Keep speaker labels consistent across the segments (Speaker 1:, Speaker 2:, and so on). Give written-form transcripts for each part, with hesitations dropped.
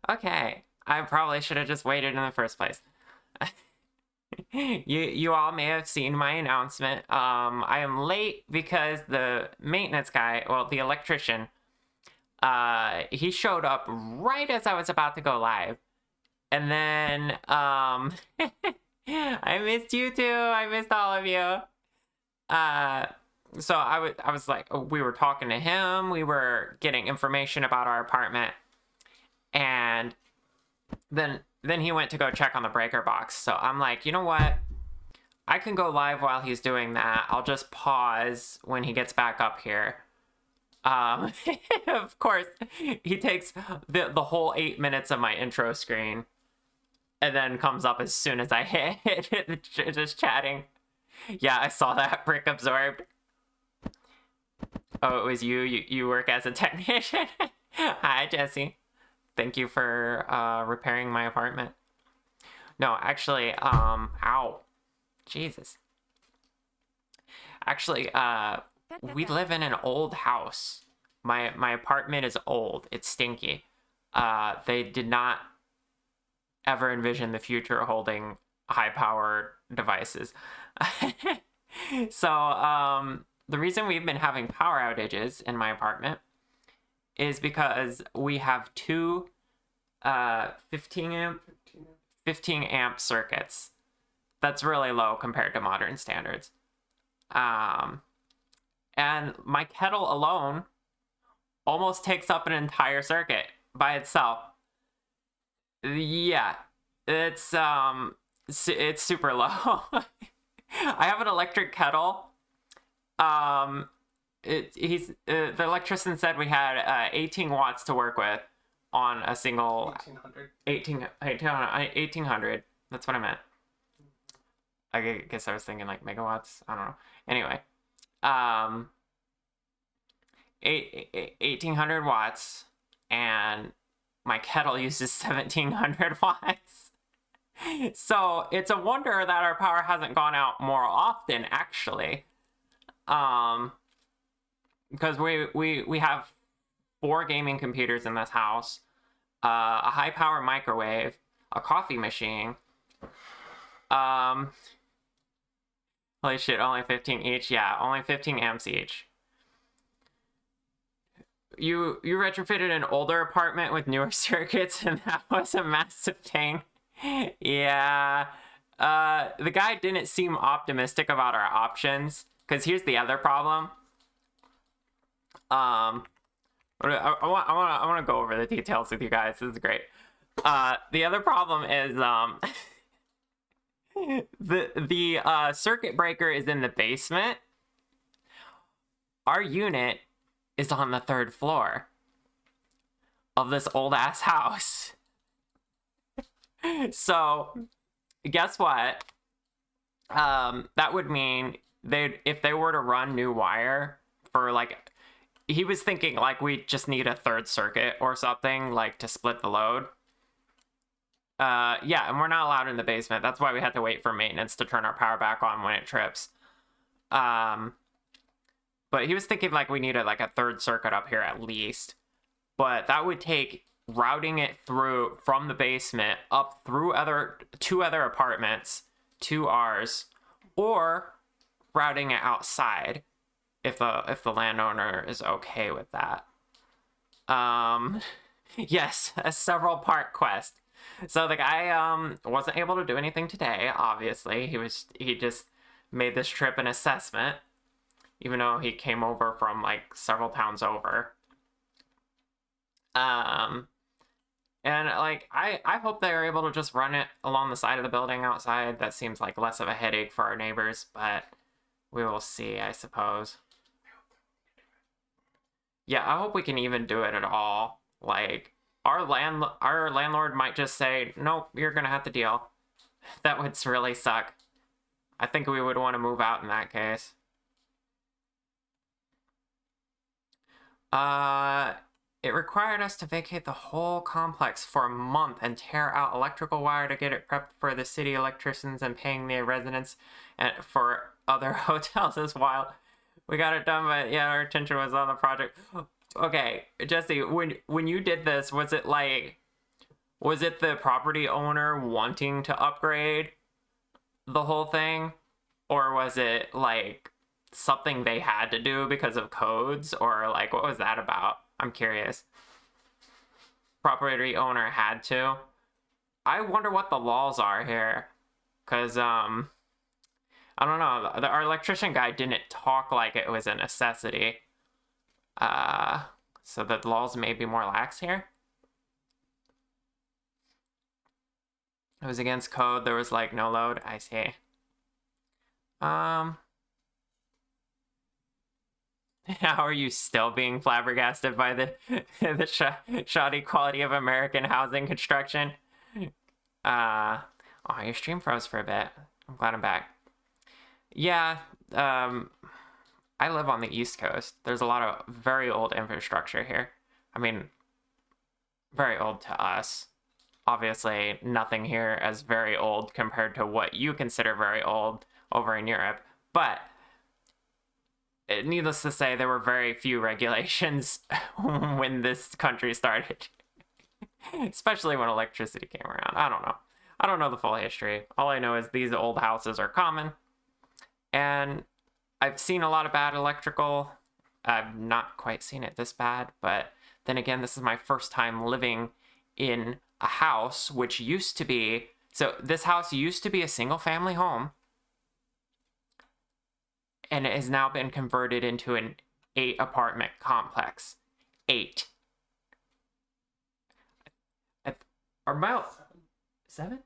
Speaker 1: Okay, I probably should have just waited in the first place. You all may have seen my announcement. I am late because the maintenance guy, well, the electrician, he showed up right as I was about to go live. And then, I missed you too. I missed all of you. Uh, so I was like, we were talking to him. We were getting information about our apartment, and then he went to go check on the breaker box. So I'm like, you know what? I can go live while he's doing that. I'll just pause when he gets back up here. Um, of course, he takes the whole 8 minutes of my intro screen and then comes up as soon as I hit it, just chatting. Yeah, I saw that. Brick absorbed. Oh, it was you. You work as a technician. Hi, Jesse. Thank you for repairing my apartment. No, actually, ow. Jesus. Actually, we live in an old house. My apartment is old. It's stinky. They did not ever envision the future holding high-powered devices. So, the reason we've been having power outages in my apartment is because we have two 15 amp circuits. That's really low compared to modern standards. And my kettle alone almost takes up an entire circuit by itself. Yeah, it's super low. I have an electric kettle. The electrician said we had 18 watts to work with on a single 1800. That's what I meant. I guess I was thinking like megawatts. I don't know. Anyway, 1800 watts, and my kettle uses 1700 watts. So it's a wonder that our power hasn't gone out more often, actually. Because we have 4 gaming computers in this house, a high power microwave, a coffee machine. Holy shit, only 15 each. Yeah, only 15 amps each. You retrofitted an older apartment with newer circuits, and that was a massive pain. Yeah. The guy didn't seem optimistic about our options, because here's the other problem. I want to go over the details with you guys. This is great. The other problem is the circuit breaker is in the basement. Our unit is on the 3rd floor of this old ass house. So, guess what? That would mean if they were to run new wire for like, he was thinking like we just need a 3rd circuit or something like to split the load. Yeah, and we're not allowed in the basement. That's why we had to wait for maintenance to turn our power back on when it trips. But he was thinking like we needed like a 3rd circuit up here at least. But that would take routing it through from the basement up through 2 other apartments to ours, or routing it outside if the landowner is okay with that. Yes, a several part quest. So the guy wasn't able to do anything today, obviously. He just made this trip an assessment, even though he came over from like several towns over. And like I hope they are able to just run it along the side of the building outside. That seems like less of a headache for our neighbors, but we will see, I suppose. Yeah, I hope we can even do it at all. Like our landlord might just say, "Nope, you're gonna have to deal." That would really suck. I think we would want to move out in that case. It required us to vacate the whole complex for a month and tear out electrical wire to get it prepped for the city electricians and paying the residents and for other hotels as well. We got it done, but yeah, our attention was on the project. Okay, Jesse, when you did this, was it like Was it the property owner wanting to upgrade the whole thing? Or was it like something they had to do because of codes? Or like what was that about? I'm curious. Property owner had to. I wonder what the laws are here. Cause I don't know. Our electrician guy didn't talk like it was a necessity. So the laws may be more lax here. It was against code. There was like no load. I see. How are you still being flabbergasted by the shoddy quality of American housing construction? Oh, your stream froze for a bit. I'm glad I'm back. Yeah, I live on the East Coast. There's a lot of very old infrastructure here. I mean, very old to us. Obviously, nothing here as very old compared to what you consider very old over in Europe. But needless to say, there were very few regulations when this country started. Especially when electricity came around. I don't know. I don't know the full history. All I know is these old houses are common. And I've seen a lot of bad electrical. I've not quite seen it this bad, but then again, this is my first time living in a house which used to be, so this house used to be a single family home, and it has now been converted into an 8 apartment complex. 8. Or about 7?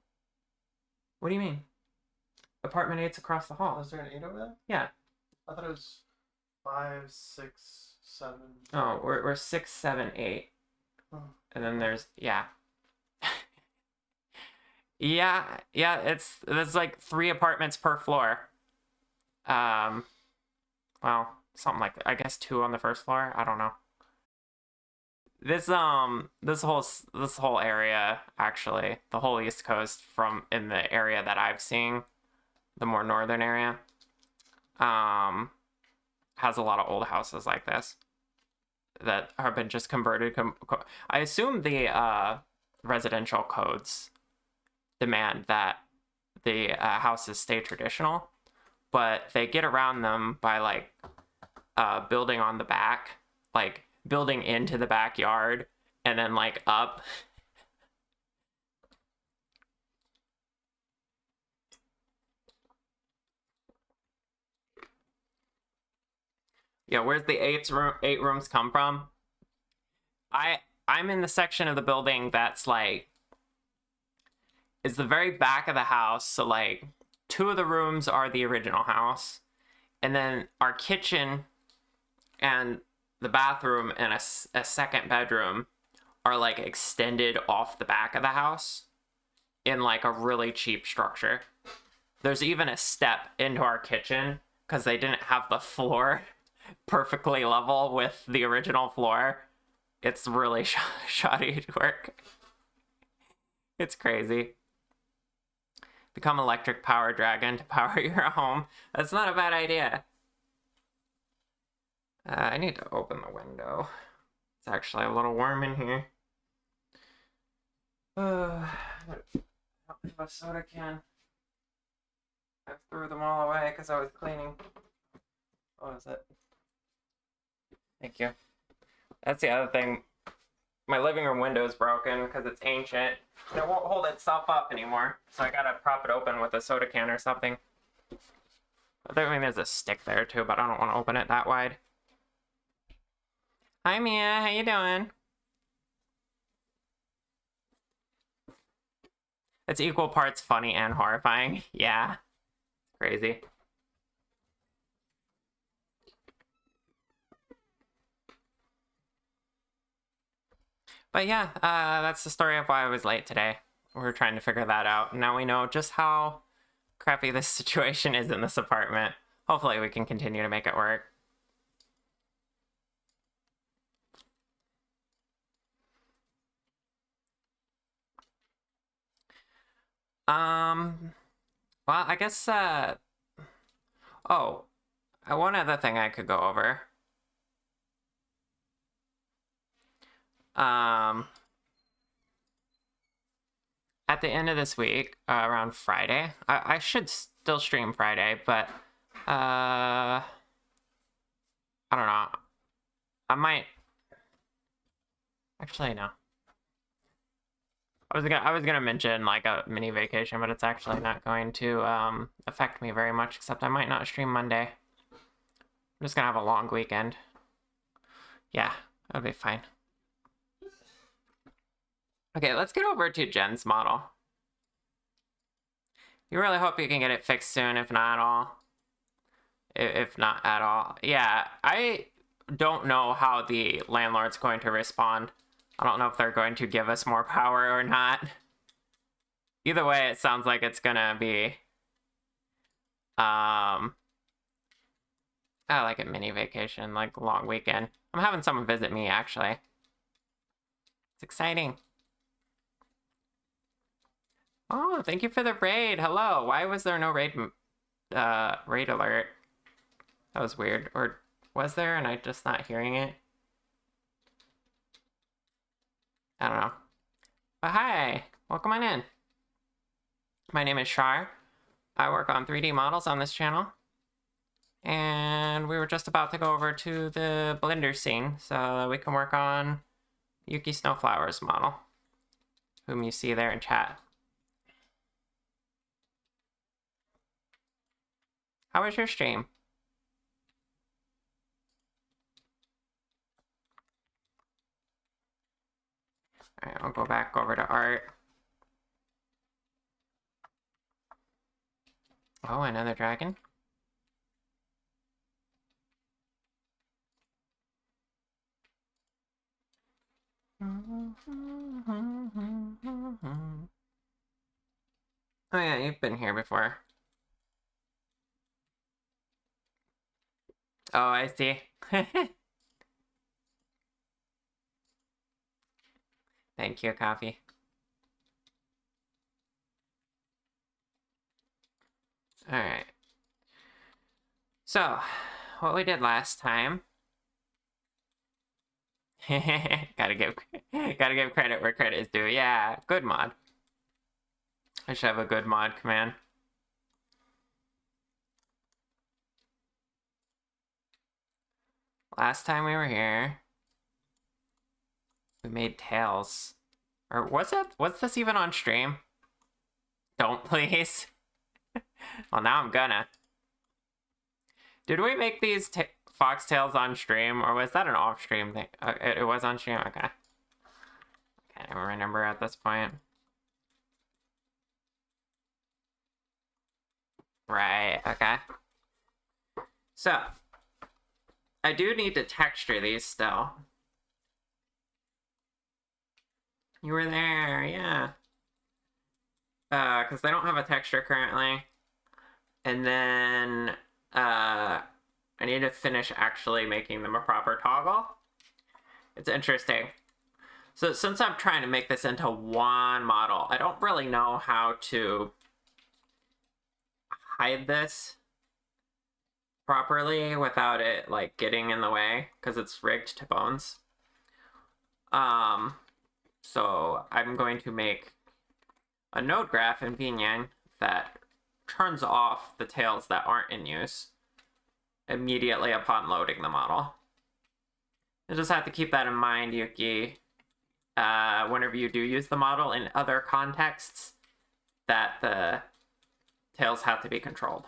Speaker 1: What do you mean? Apartment 8's across the hall.
Speaker 2: Was there an 8 over there?
Speaker 1: Yeah.
Speaker 2: I thought it was 5, 6, 7.
Speaker 1: Oh, we're 6, 7, 8.
Speaker 2: Oh.
Speaker 1: And then there's, yeah. Yeah, there's like 3 apartments per floor. Well, something like that. I guess 2 on the first floor. I don't know. This whole area, actually, the whole East Coast from in the area that I've seen, the more northern area, has a lot of old houses like this that have been just converted. I assume the residential codes demand that the houses stay traditional, but they get around them by like building on the back, like building into the backyard and then like up. Yeah, where's the 8 rooms come from? I'm in the section of the building that's like, it's the very back of the house. So like 2 of the rooms are the original house, and then our kitchen and the bathroom and a second bedroom are like extended off the back of the house in like a really cheap structure. There's even a step into our kitchen because they didn't have the floor perfectly level with the original floor. It's really shoddy work. It's crazy. Become electric power dragon to power your home. That's not a bad idea. I need to open the window. It's actually a little warm in here. I don't have a soda can. I threw them all away because I was cleaning. What was it? Thank you. That's the other thing. My living room window is broken because it's ancient. And it won't hold itself up anymore. So I gotta prop it open with a soda can or something. I mean, there's a stick there too, but I don't want to open it that wide. Hi Mia, how you doing? It's equal parts funny and horrifying. Yeah. Crazy. But yeah, that's the story of why I was late today. We're trying to figure that out. Now we know just how crappy this situation is in this apartment. Hopefully we can continue to make it work. Well, I guess, oh, one other thing I could go over. at the end of this week, around Friday, I should still stream Friday, but I don't know. I might actually no. I was gonna mention like a mini vacation, but it's actually not going to affect me very much. Except I might not stream Monday. I'm just gonna have a long weekend. Yeah, that'll be fine. Okay, let's get over to Jen's model. You really hope you can get it fixed soon, if not at all. If not at all. Yeah, I don't know how the landlord's going to respond. I don't know if they're going to give us more power or not. Either way, it sounds like it's gonna be I like a mini vacation, like a long weekend. I'm having someone visit me, actually. It's exciting. Oh, thank you for the raid. Hello. Why was there no raid alert? That was weird. Or was there and I just not hearing it? I don't know. But hi. Welcome on in. My name is Shar. I work on 3D models on this channel. And we were just about to go over to the Blender scene so that we can work on Yuki Snowflower's model, whom you see there in chat. How was your stream? Alright, I'll go back over to art. Oh, another dragon. Oh yeah, you've been here before. Oh, I see. Thank you, coffee. Alright. So, what we did last time... gotta give credit where credit is due. Yeah, good mod. I should have a good mod command. Last time we were here, we made tails. Or was this even on stream? Don't please. Well, now I'm gonna. Did we make these foxtails on stream, or was that an off-stream thing? It was on stream? Okay. I don't remember at this point. Right, okay. So, I do need to texture these still. You were there, yeah. Because they don't have a texture currently. And then, I need to finish actually making them a proper toggle. It's interesting. So since I'm trying to make this into one model, I don't really know how to hide this properly without it like getting in the way, because it's rigged to bones. So I'm going to make a node graph in VNyan that turns off the tails that aren't in use immediately upon loading the model. You just have to keep that in mind, Yuki, whenever you do use the model in other contexts, that the tails have to be controlled.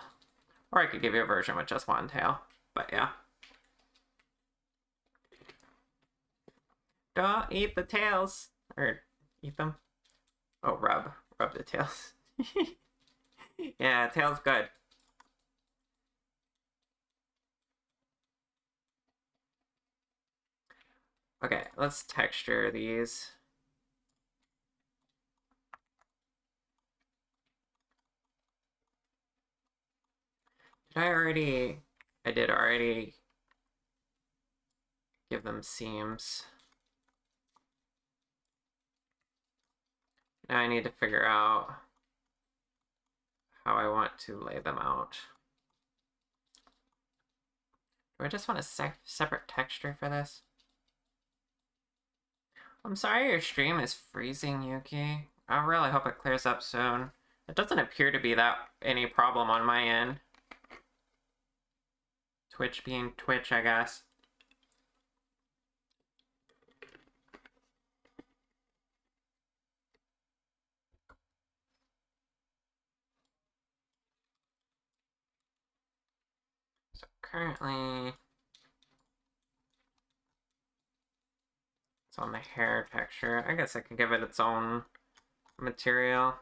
Speaker 1: Or I could give you a version with just one tail, but yeah. Don't eat the tails. Or eat them. Oh, rub the tails. Yeah, tail's good. Okay, let's texture these. I did already give them seams. Now I need to figure out how I want to lay them out. Do I just want a separate texture for this? I'm sorry your stream is freezing, Yuki. I really hope it clears up soon. It doesn't appear to be that any problem on my end. Twitch being Twitch, I guess. So currently, it's on the hair texture. I guess I can give it its own material.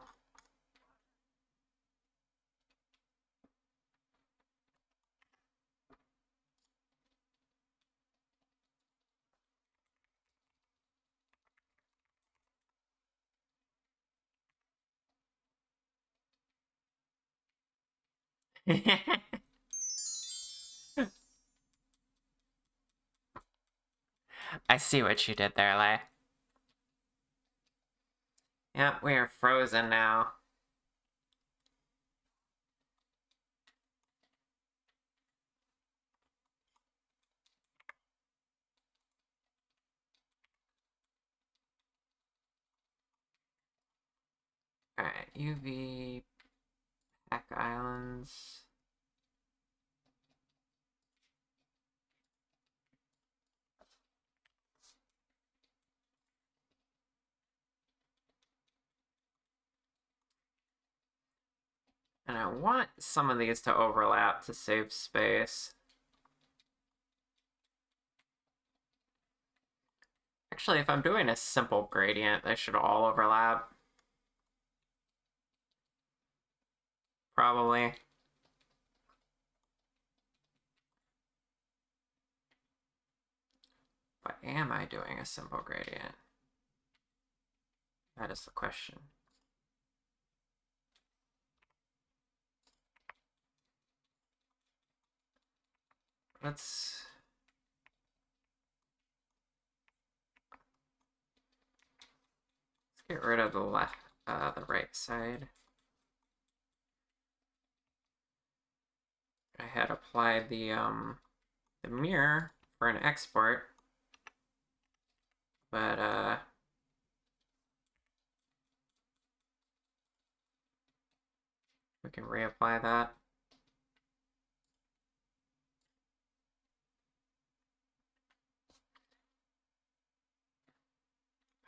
Speaker 1: I see what you did there, Lay. Yep, we are frozen now. Alright, UV Pack Islands. And I want some of these to overlap to save space. Actually, if I'm doing a simple gradient, they should all overlap. Probably. But am I doing a simple gradient? That is the question. Let's get rid of the right side. I had applied the mirror for an export, but we can reapply that.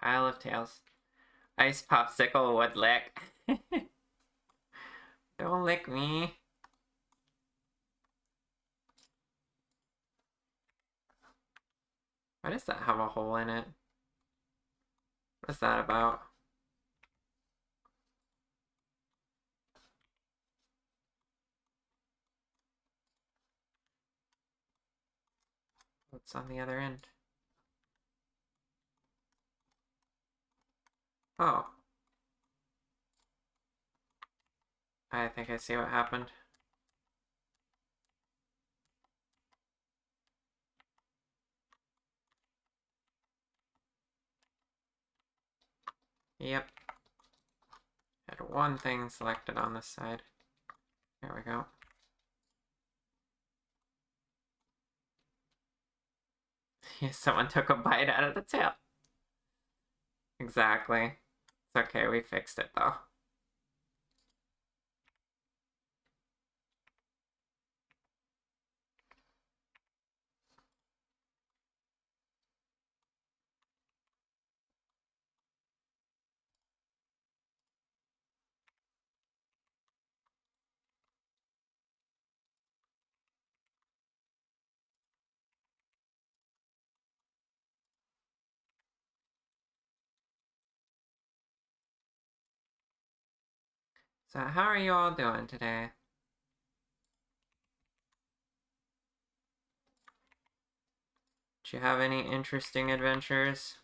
Speaker 1: Pile of tails. Ice popsicle would lick. Don't lick me. Why does that have a hole in it? What is that about? What's on the other end? Oh. I think I see what happened. Yep. Had one thing selected on this side. There we go. Yeah, someone took a bite out of the tail. Exactly. It's okay, we fixed it though. So how are you all doing today? Did you have any interesting adventures?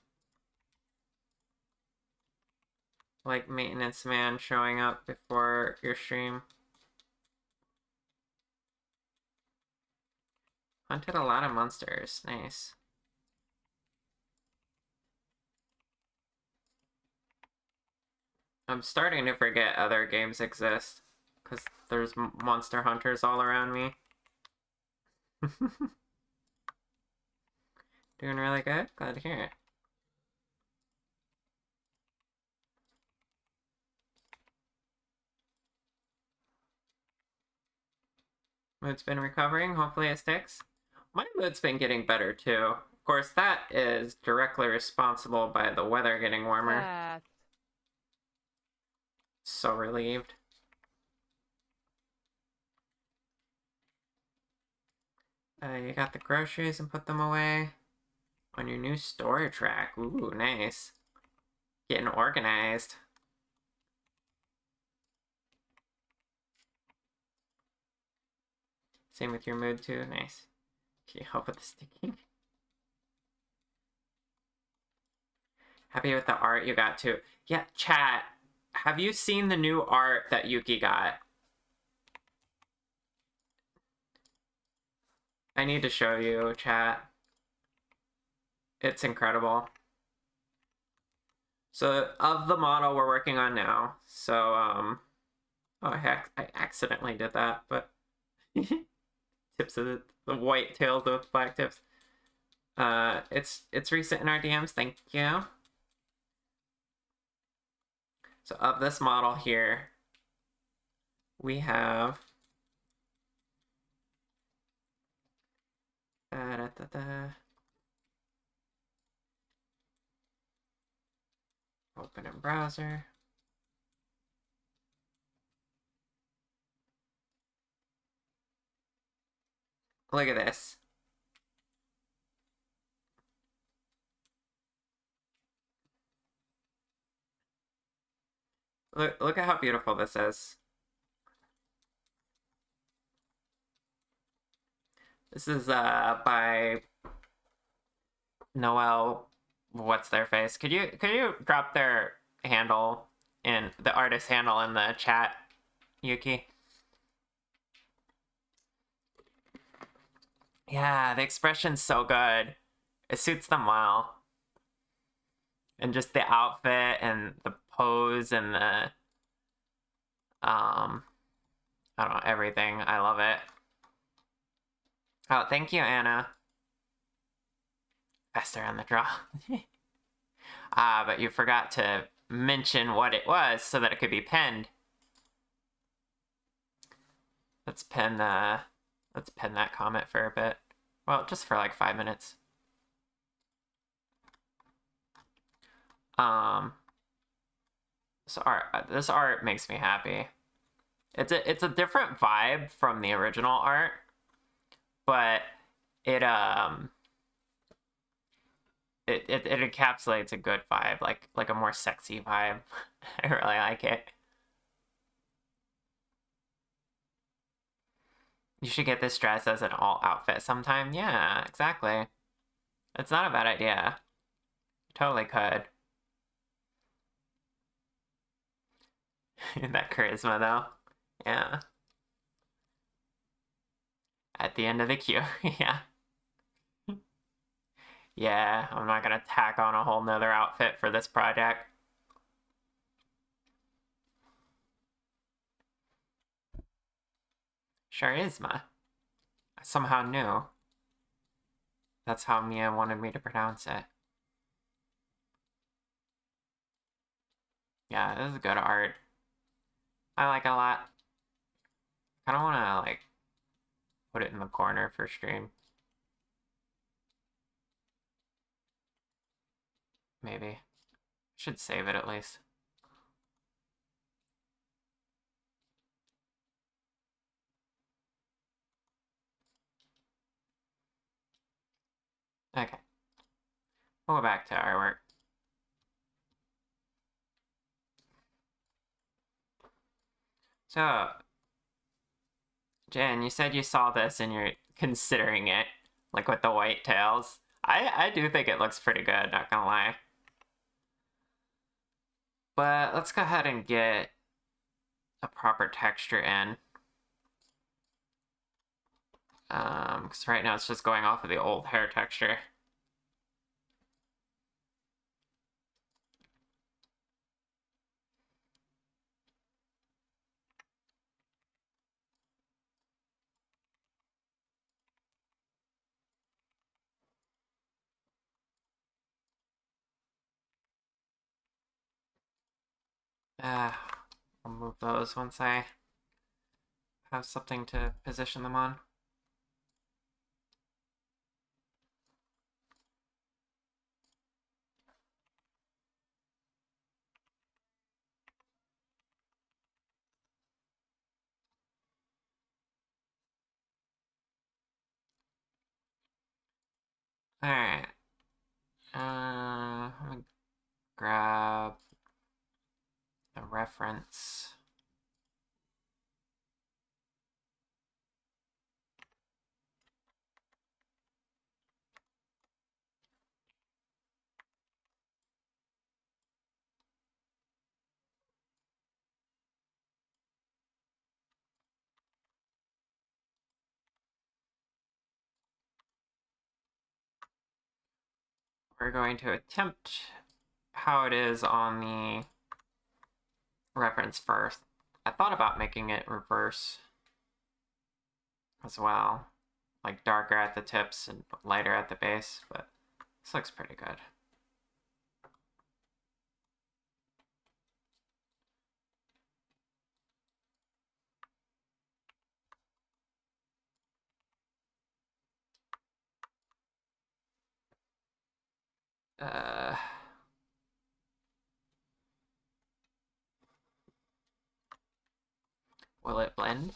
Speaker 1: Like Maintenance Man showing up before your stream? Hunted a lot of monsters. Nice. I'm starting to forget other games exist. Because there's monster hunters all around me. Doing really good? Glad to hear it. Mood's been recovering. Hopefully it sticks. My mood's been getting better too. Of course, that is directly responsible by the weather getting warmer.
Speaker 3: Cat.
Speaker 1: So relieved. You got the groceries and put them away on your new storage rack. Ooh, nice. Getting organized. Same with your mood too. Nice. Can you help with the sticking? Happy with the art you got too. Yeah, chat. Have you seen the new art that Yuki got? I need to show you, chat. It's incredible. So, of the model we're working on now, so, oh, heck, I accidentally did that, but tips of the white tails with black tips. It's recent in our DMs, thank you. So, of this model here, we have open in browser. Look at this. Look at how beautiful this is. This is by Noel. What's their face? Could you drop their handle in the artist handle in the chat, Yuki? Yeah, the expression's so good. It suits them well. And just the outfit and the pose and the I don't know, everything. I love it. Oh, thank you, Anna. Faster on the draw. But you forgot to mention what it was so that it could be pinned. Let's pin that comment for a bit. Well, just for like 5 minutes. This art makes me happy. It's a different vibe from the original art, but it encapsulates a good vibe, like a more sexy vibe. I really like it. You should get this dress as an alt outfit sometime. Yeah, exactly. It's not a bad idea. Totally could. That charisma though. Yeah. At the end of the queue. Yeah. Yeah, I'm not gonna tack on a whole nother outfit for this project. Charisma. I somehow knew. That's how Mia wanted me to pronounce it. Yeah, this is good art. I like it a lot. Kinda wanna, like, put it in the corner for stream. Maybe. Should save it at least. Okay. We'll go back to our work. So, Jen, you said you saw this and you're considering it, like with the white tails. I do think it looks pretty good, not gonna lie. But let's go ahead and get a proper texture in. Because right now it's just going off of the old hair texture. I'll move those once I have something to position them on. Alright. I'm gonna grab the reference. We're going to attempt how it is on the reference first. I thought about making it reverse as well, like darker at the tips and lighter at the base, but this looks pretty good. Will it blend?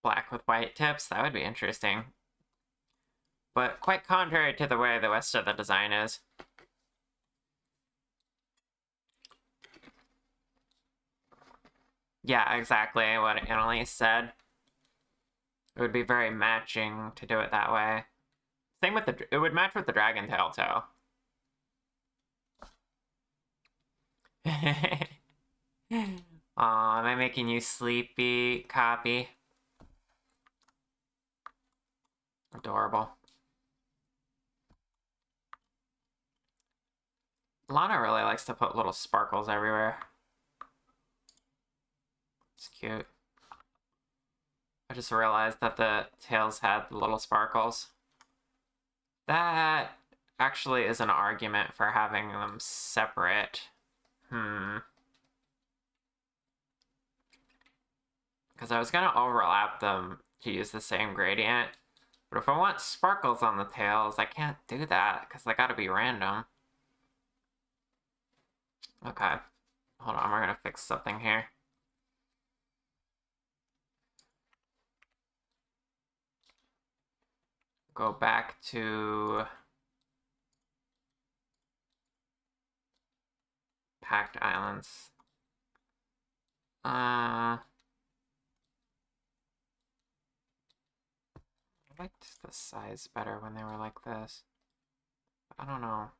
Speaker 1: Black with white tips, that would be interesting. But quite contrary to the way the rest of the design is. Yeah, exactly what Annalise said. It would be very matching to do it that way. Same with it would match with the dragon tail too. Aw, am I making you sleepy, Copy? Adorable. Lana really likes to put little sparkles everywhere. It's cute. I just realized that the tails had the little sparkles. That actually is an argument for having them separate. Because I was going to overlap them to use the same gradient. But if I want sparkles on the tails, I can't do that because they gotta be random. Okay. Hold on, we're gonna fix something here. Go back to Packed Islands. I liked the size better when they were like this. I don't know.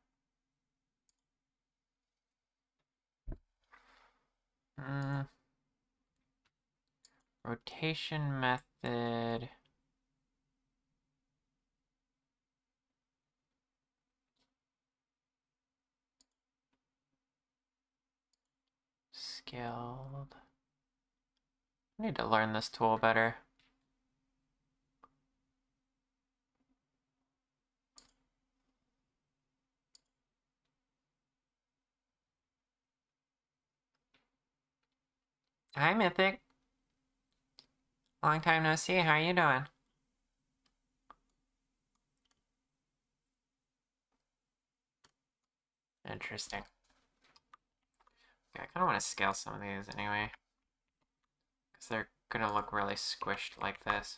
Speaker 1: Rotation method. Scaled. I need to learn this tool better. Hi, Mythic. Long time no see. How are you doing? Interesting. Okay, I kind of want to scale some of these anyway. Because they're going to look really squished like this.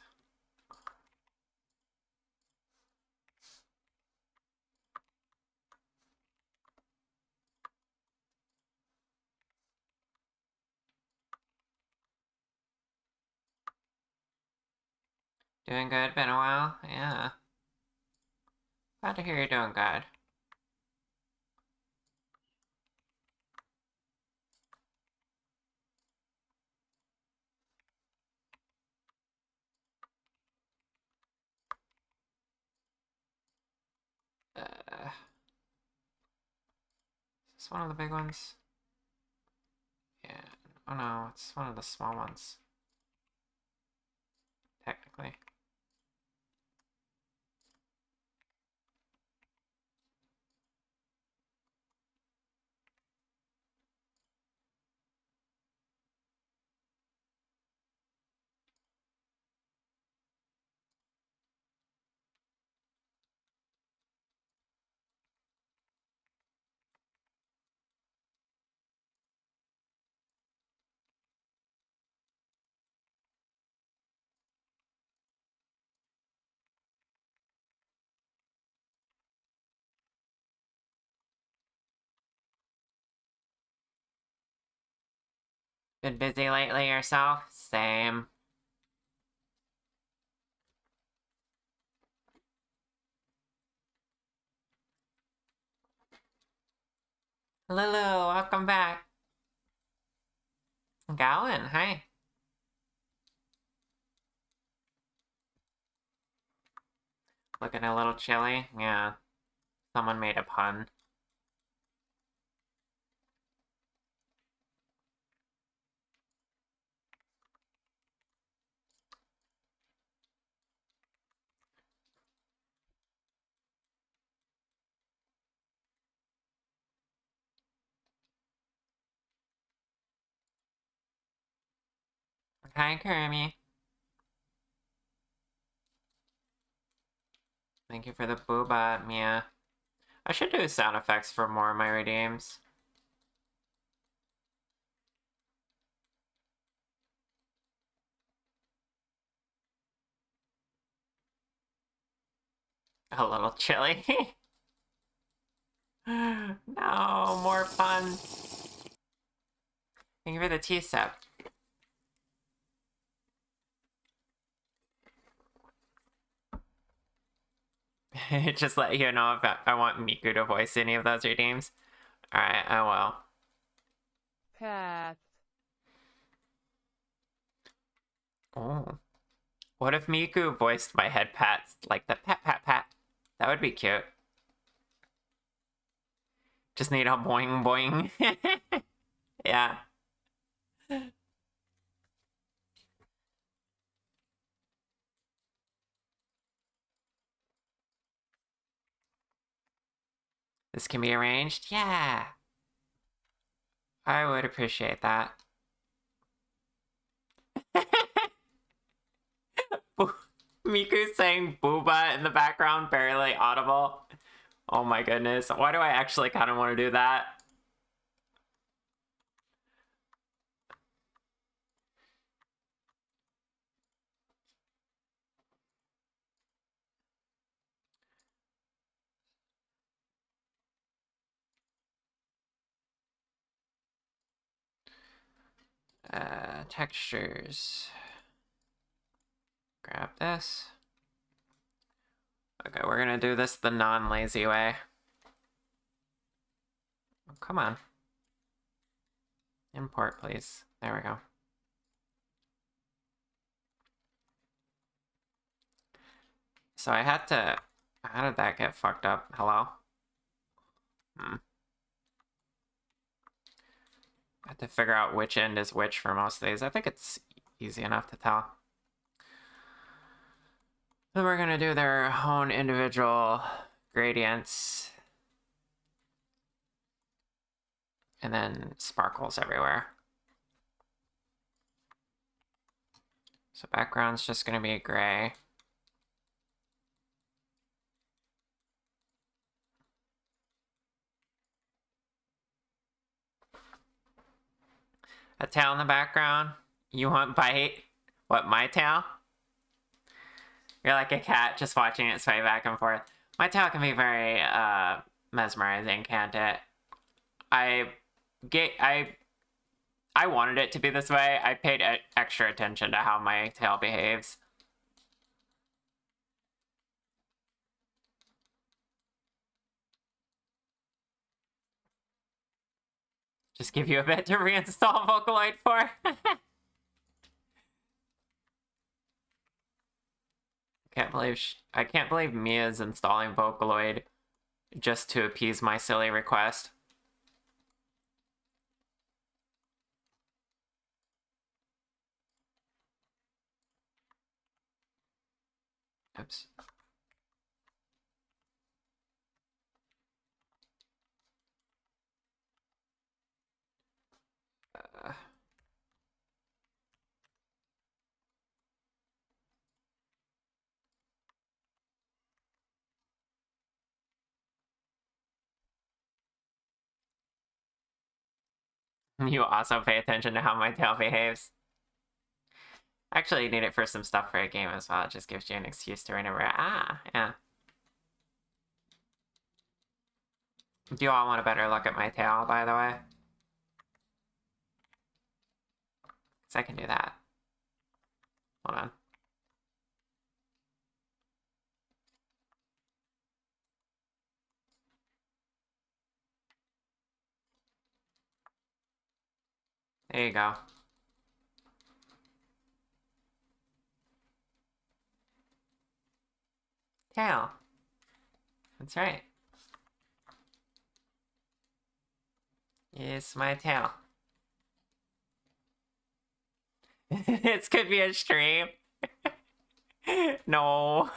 Speaker 1: Doing good? Been a while? Yeah. Glad to hear you're doing good. Is this one of the big ones? Oh no, it's one of the small ones. Technically. Been busy lately yourself? Same. Lulu, welcome back. Galen, hi. Looking a little chilly? Yeah. Someone made a pun. Hi, Kirby. Thank you for the booba, Mia. I should do sound effects for more of my redeems. A little chilly. No, more fun. Thank you for the tea sip. Just let you know if I want Miku to voice any of those redeems. Alright, I will.
Speaker 3: Pat.
Speaker 1: Oh. What if Miku voiced my head pats, like the pat pat pat? That would be cute. Just need a boing boing. Yeah. This can be arranged? Yeah. I would appreciate that. Miku saying booba in the background, barely audible. Oh my goodness. Why do I actually kind of want to do that? Textures. Grab this. Okay, we're gonna do this the non-lazy way. Oh, come on. Import, please. There we go. So I had to... How did that get fucked up? Hello? I have to figure out which end is which for most of these. I think it's easy enough to tell. Then we're gonna do their own individual gradients. And then sparkles everywhere. So background's just gonna be gray. A tail in the background. You want bite? What, my tail? You're like a cat just watching it sway back and forth. My tail can be very mesmerizing, can't it? I wanted it to be this way. I paid extra attention to how my tail behaves. Just give you a bit to reinstall Vocaloid for. I can't believe Mia's installing Vocaloid just to appease my silly request. Oops. You also pay attention to how my tail behaves. Actually, you need it for some stuff for a game as well. It just gives you an excuse to remember. Ah, yeah. Do you all want a better look at my tail, by the way? Because I can do that. Hold on. There you go. Tail. That's right. It's my tail. This could be a stream. No.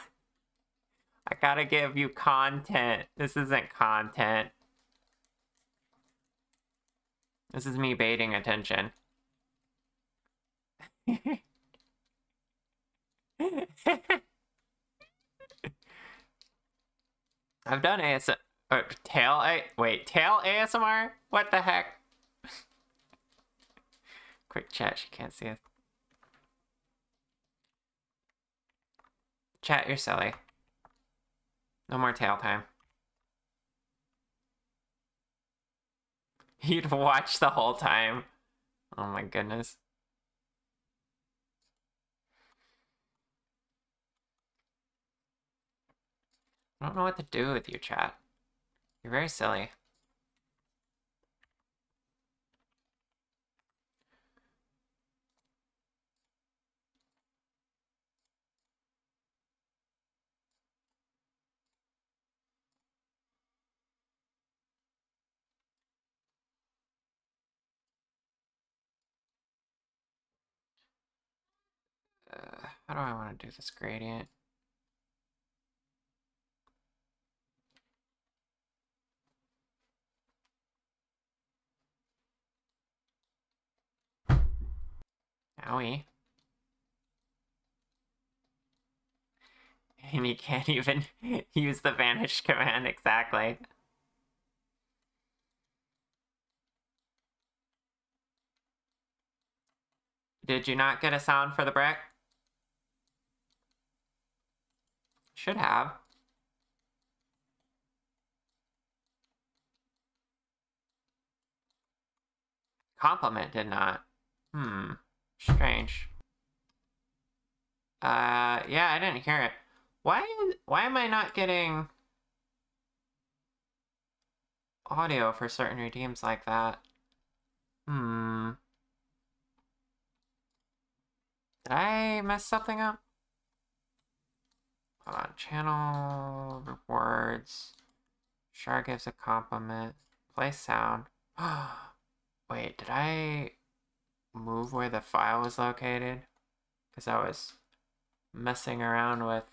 Speaker 1: I gotta give you content. This isn't content. This is me baiting attention. I've done ASMR. Tail ASMR? What the heck? Quick chat, she can't see us. Chat, you're silly. No more tail time. You'd watch the whole time. Oh my goodness. I don't know what to do with you, chat. You're very silly. How do I want to do this gradient? Owie. And you can't even use the vanish command exactly. Did you not get a sound for the brick? Should have. Compliment did not. Strange. Yeah, I didn't hear it. Why am I not getting audio for certain redeems like that? Did I mess something up? Hold on, channel rewards. Char gives a compliment. Play sound. Wait, did I move where the file was located? Because I was messing around with...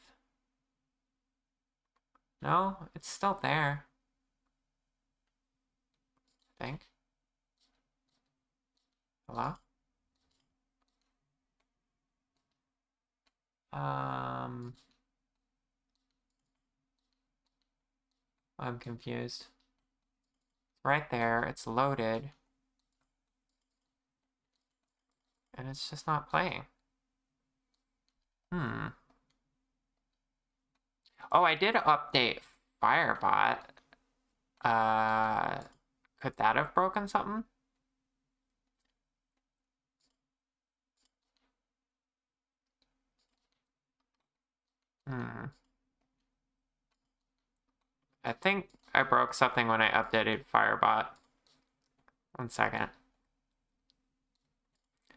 Speaker 1: No, it's still there. I think. Hello? I'm confused. Right there, it's loaded. And it's just not playing. Oh, I did update Firebot. Could that have broken something? I think I broke something when I updated Firebot. 1 second.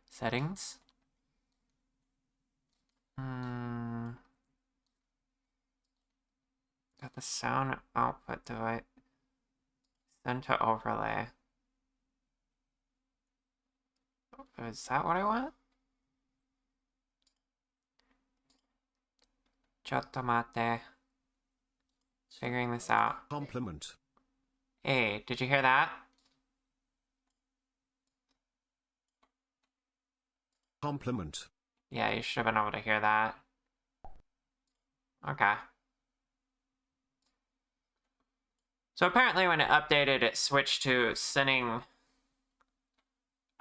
Speaker 1: Settings. Got the sound output device. Send to overlay. Is that what I want? Chotto mate. Figuring this out.
Speaker 4: Compliment.
Speaker 1: Hey, did you hear that?
Speaker 4: Compliment.
Speaker 1: Yeah, you should have been able to hear that. Okay. So apparently when it updated, it switched to sending...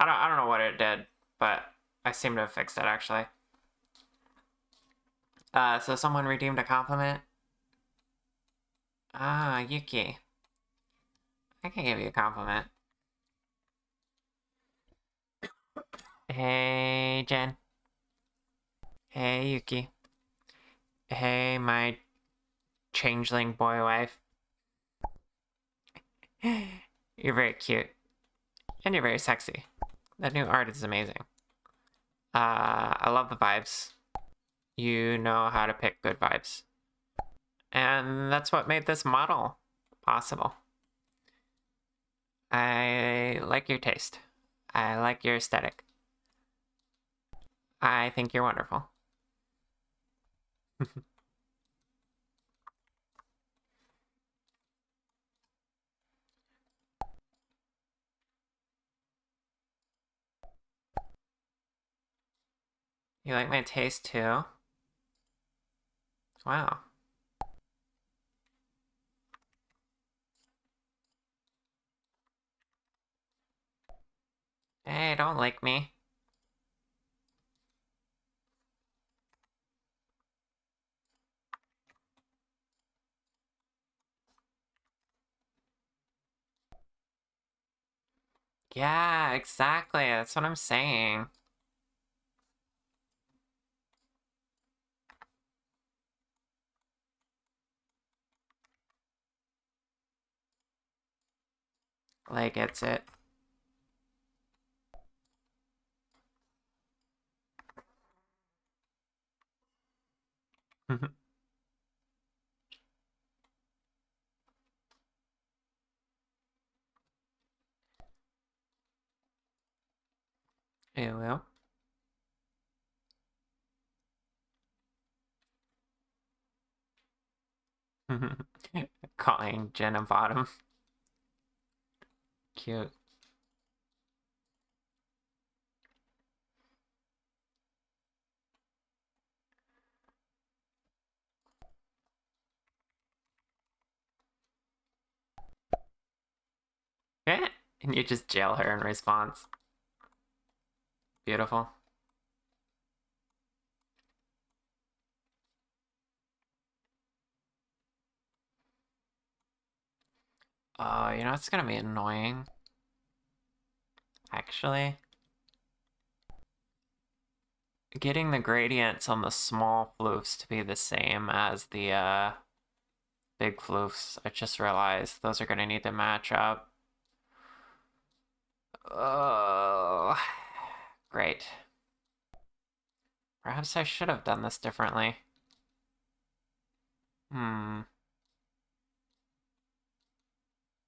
Speaker 1: I don't know what it did, but I seem to have fixed it, actually. So someone redeemed a compliment. Ah, Yuki. I can give you a compliment. Hey, Jen. Hey, Yuki. Hey, my changeling boy wife. You're very cute. And you're very sexy. That new art is amazing. I love the vibes. You know how to pick good vibes. And that's what made this model possible. I like your taste. I like your aesthetic. I think you're wonderful. You like my taste too? Wow. Hey, don't lick me. Yeah, exactly. That's what I'm saying. Like, it's it. It will. Calling Jen a bottom. Cute. And you just jail her in response. Beautiful. Oh, you know it's gonna be annoying. Actually. Getting the gradients on the small floofs to be the same as the big floofs. I just realized those are gonna need to match up. Oh, great. Perhaps I should have done this differently. Hmm.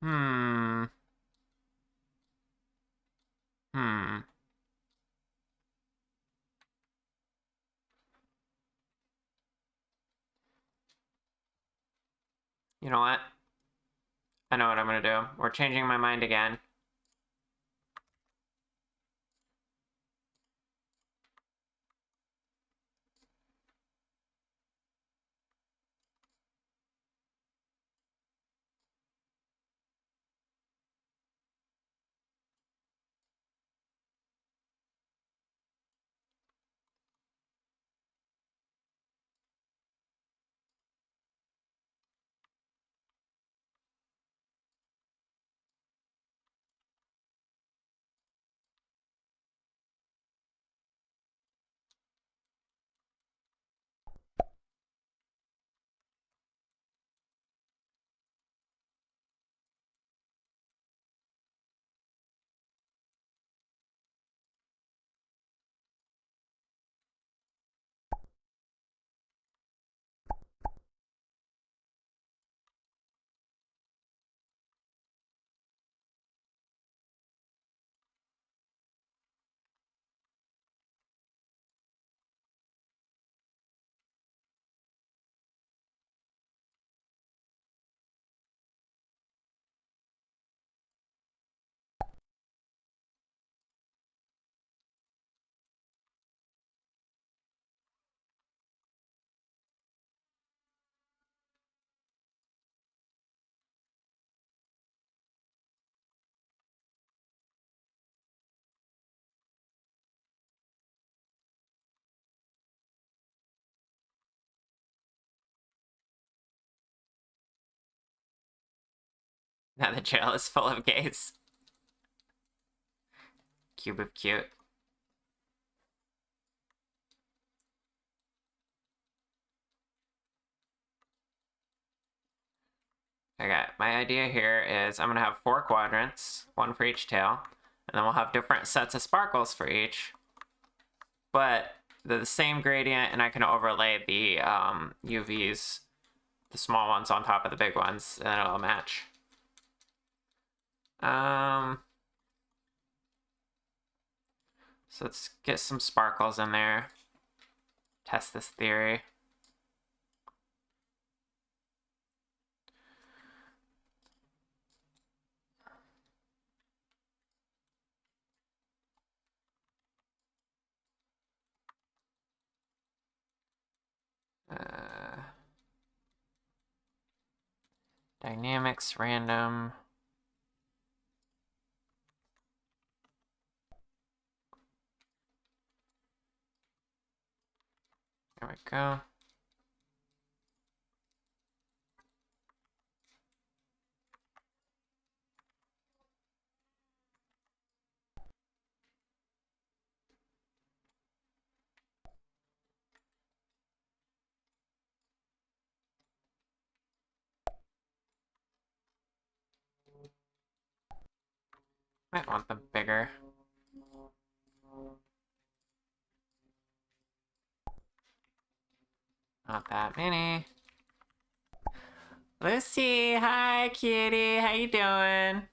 Speaker 1: Hmm. Hmm. You know what? I know what I'm gonna do. We're changing my mind again. Now the jail is full of gays. Cube of cute. Okay, my idea here is I'm gonna have 4 quadrants, 1 for each tail, and then we'll have different sets of sparkles for each. But they're the same gradient, and I can overlay the UVs, the small ones on top of the big ones, and it'll match. So let's get some sparkles in there. Test this theory. Dynamics, random. There we go. Might want them bigger. Not that many. Lucy, hi kitty, how you doing?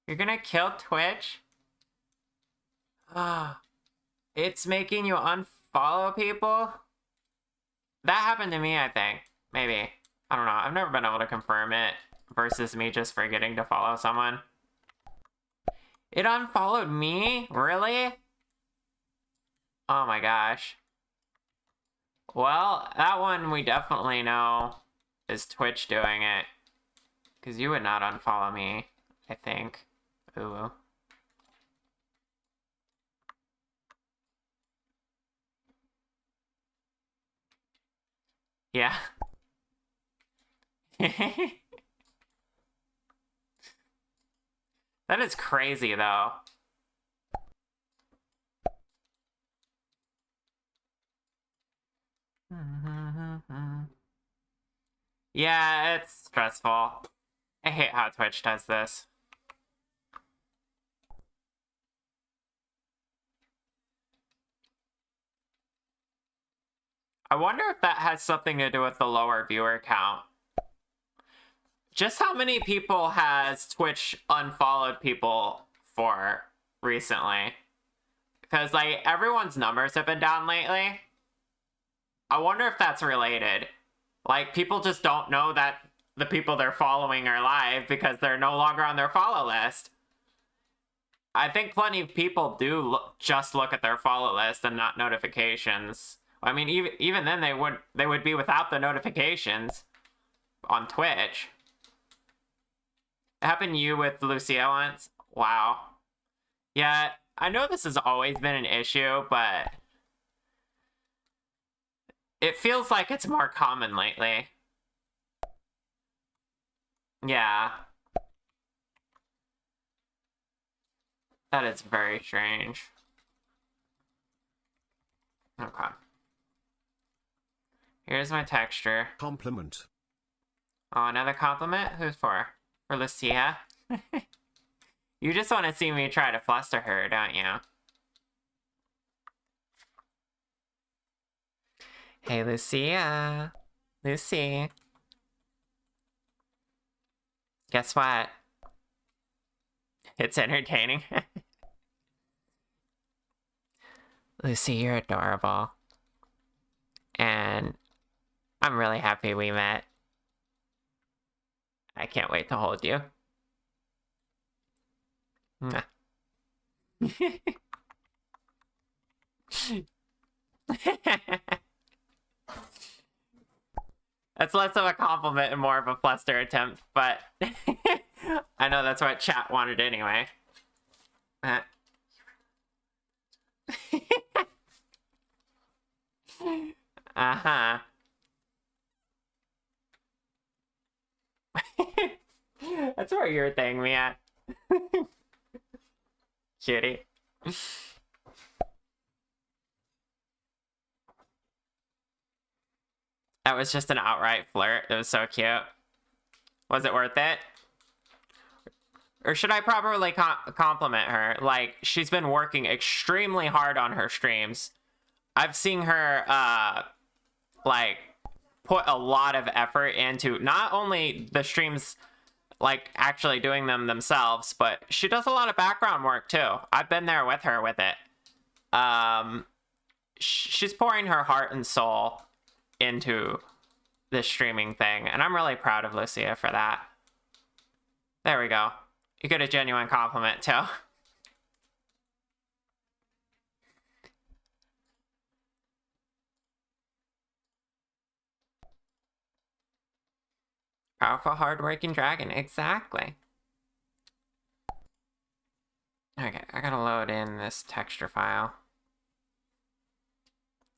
Speaker 1: You're gonna kill Twitch? Ah, it's making you unfollow people? That happened to me, I think. Maybe. I don't know. I've never been able to confirm it versus me just forgetting to follow someone. It unfollowed me? Really? Oh my gosh. Well, that one we definitely know is Twitch doing it. Because you would not unfollow me, I think. Ooh. Yeah. That is crazy, though. Yeah, it's stressful. I hate how Twitch does this. I wonder if that has something to do with the lower viewer count. Just how many people has Twitch unfollowed people for recently? Because, like, everyone's numbers have been down lately. I wonder if that's related. Like, people just don't know that the people they're following are live because they're no longer on their follow list. I think plenty of people do just look at their follow list and not notifications. I mean, even then they would be without the notifications on Twitch. It happened to you with Lucia once? Wow. Yeah, I know this has always been an issue, but it feels like it's more common lately. Yeah. That is very strange. Okay. Here's my texture.
Speaker 4: Compliment.
Speaker 1: Oh, another compliment? Who's for? For Lucia? You just want to see me try to fluster her, don't you? Hey, Lucia. Lucy. Guess what? It's entertaining. Lucy, you're adorable. And I'm really happy we met. I can't wait to hold you. Mwah. That's less of a compliment and more of a fluster attempt, but I know that's what chat wanted anyway. Uh-huh. That's more your thing, Mia. Cutie. That was just an outright flirt. It was so cute. Was it worth it? Or should I properly compliment her? Like, she's been working extremely hard on her streams. I've seen her, like, put a lot of effort into not only the streams, like, actually doing them themselves, but she does a lot of background work, too. I've been there with her with it. She's pouring her heart and soul into this streaming thing, and I'm really proud of Lucia for that. There we go. You get a genuine compliment, too. Powerful, hardworking dragon. Exactly. Okay, I gotta load in this texture file.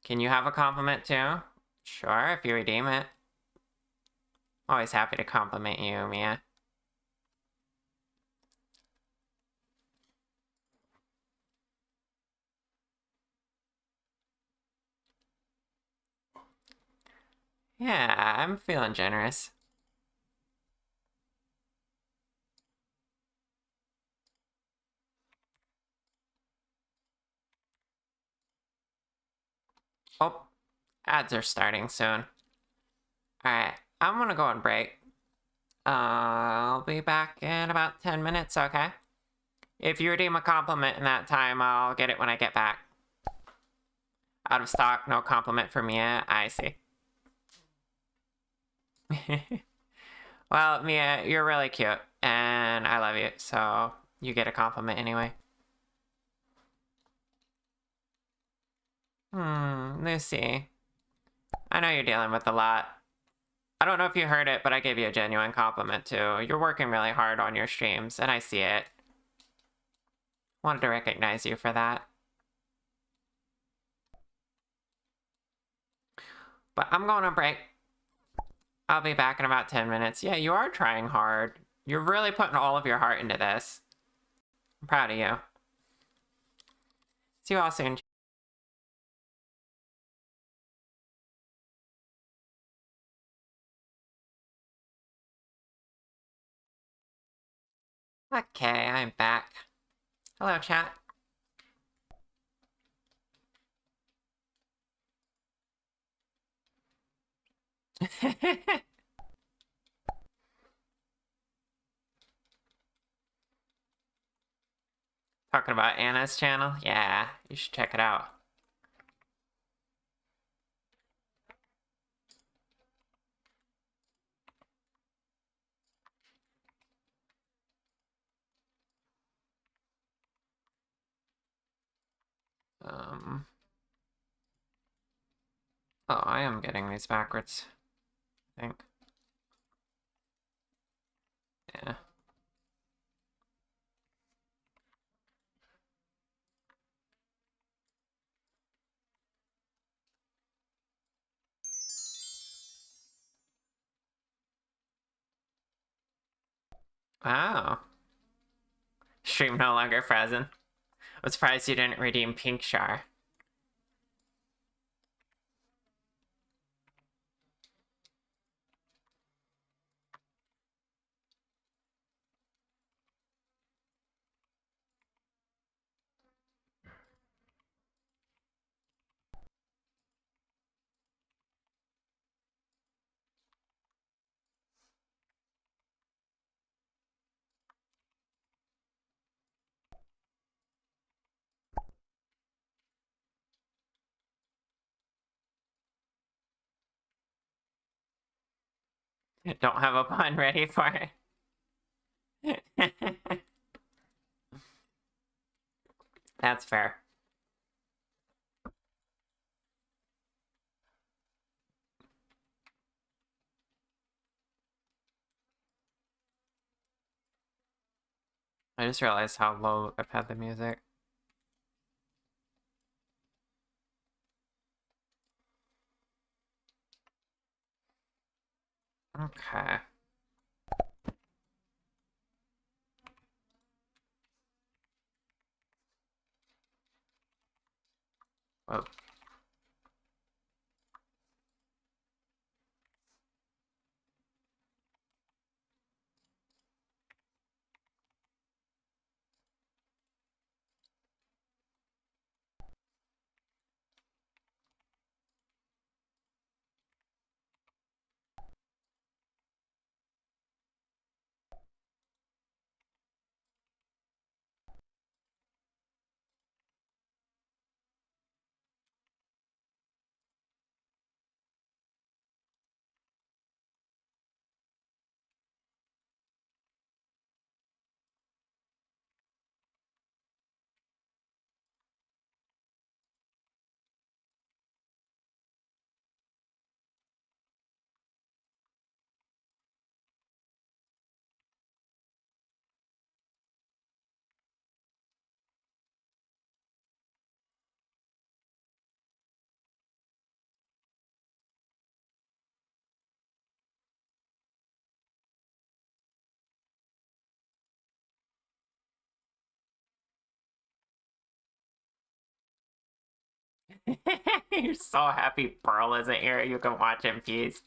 Speaker 1: Can you have a compliment, too? Sure, if you redeem it. Always happy to compliment you, Mia. Yeah, I'm feeling generous. Oh, ads are starting soon. Alright, I'm gonna go on break. I'll be back in about 10 minutes, okay? If you redeem a compliment in that time, I'll get it when I get back. Out of stock, no compliment for Mia. I see. Well, Mia, you're really cute, and I love you, so you get a compliment anyway. Lucy. I know you're dealing with a lot. I don't know if you heard it, but I gave you a genuine compliment, too. You're working really hard on your streams, and I see it. Wanted to recognize you for that. But I'm going on break. I'll be back in about 10 minutes. Yeah, you are trying hard. You're really putting all of your heart into this. I'm proud of you. See you all soon. Okay, I'm back. Hello, chat. Talking about Anna's channel? Yeah, you should check it out. Oh, I am getting these backwards, I think. Yeah. Wow. Stream no longer frozen. I'm surprised you didn't redeem Pink Char. Don't have a pun ready for it. That's fair. I just realized how low I've had the music. Okay. Whoa. You're so happy Pearl isn't here. You can watch in peace.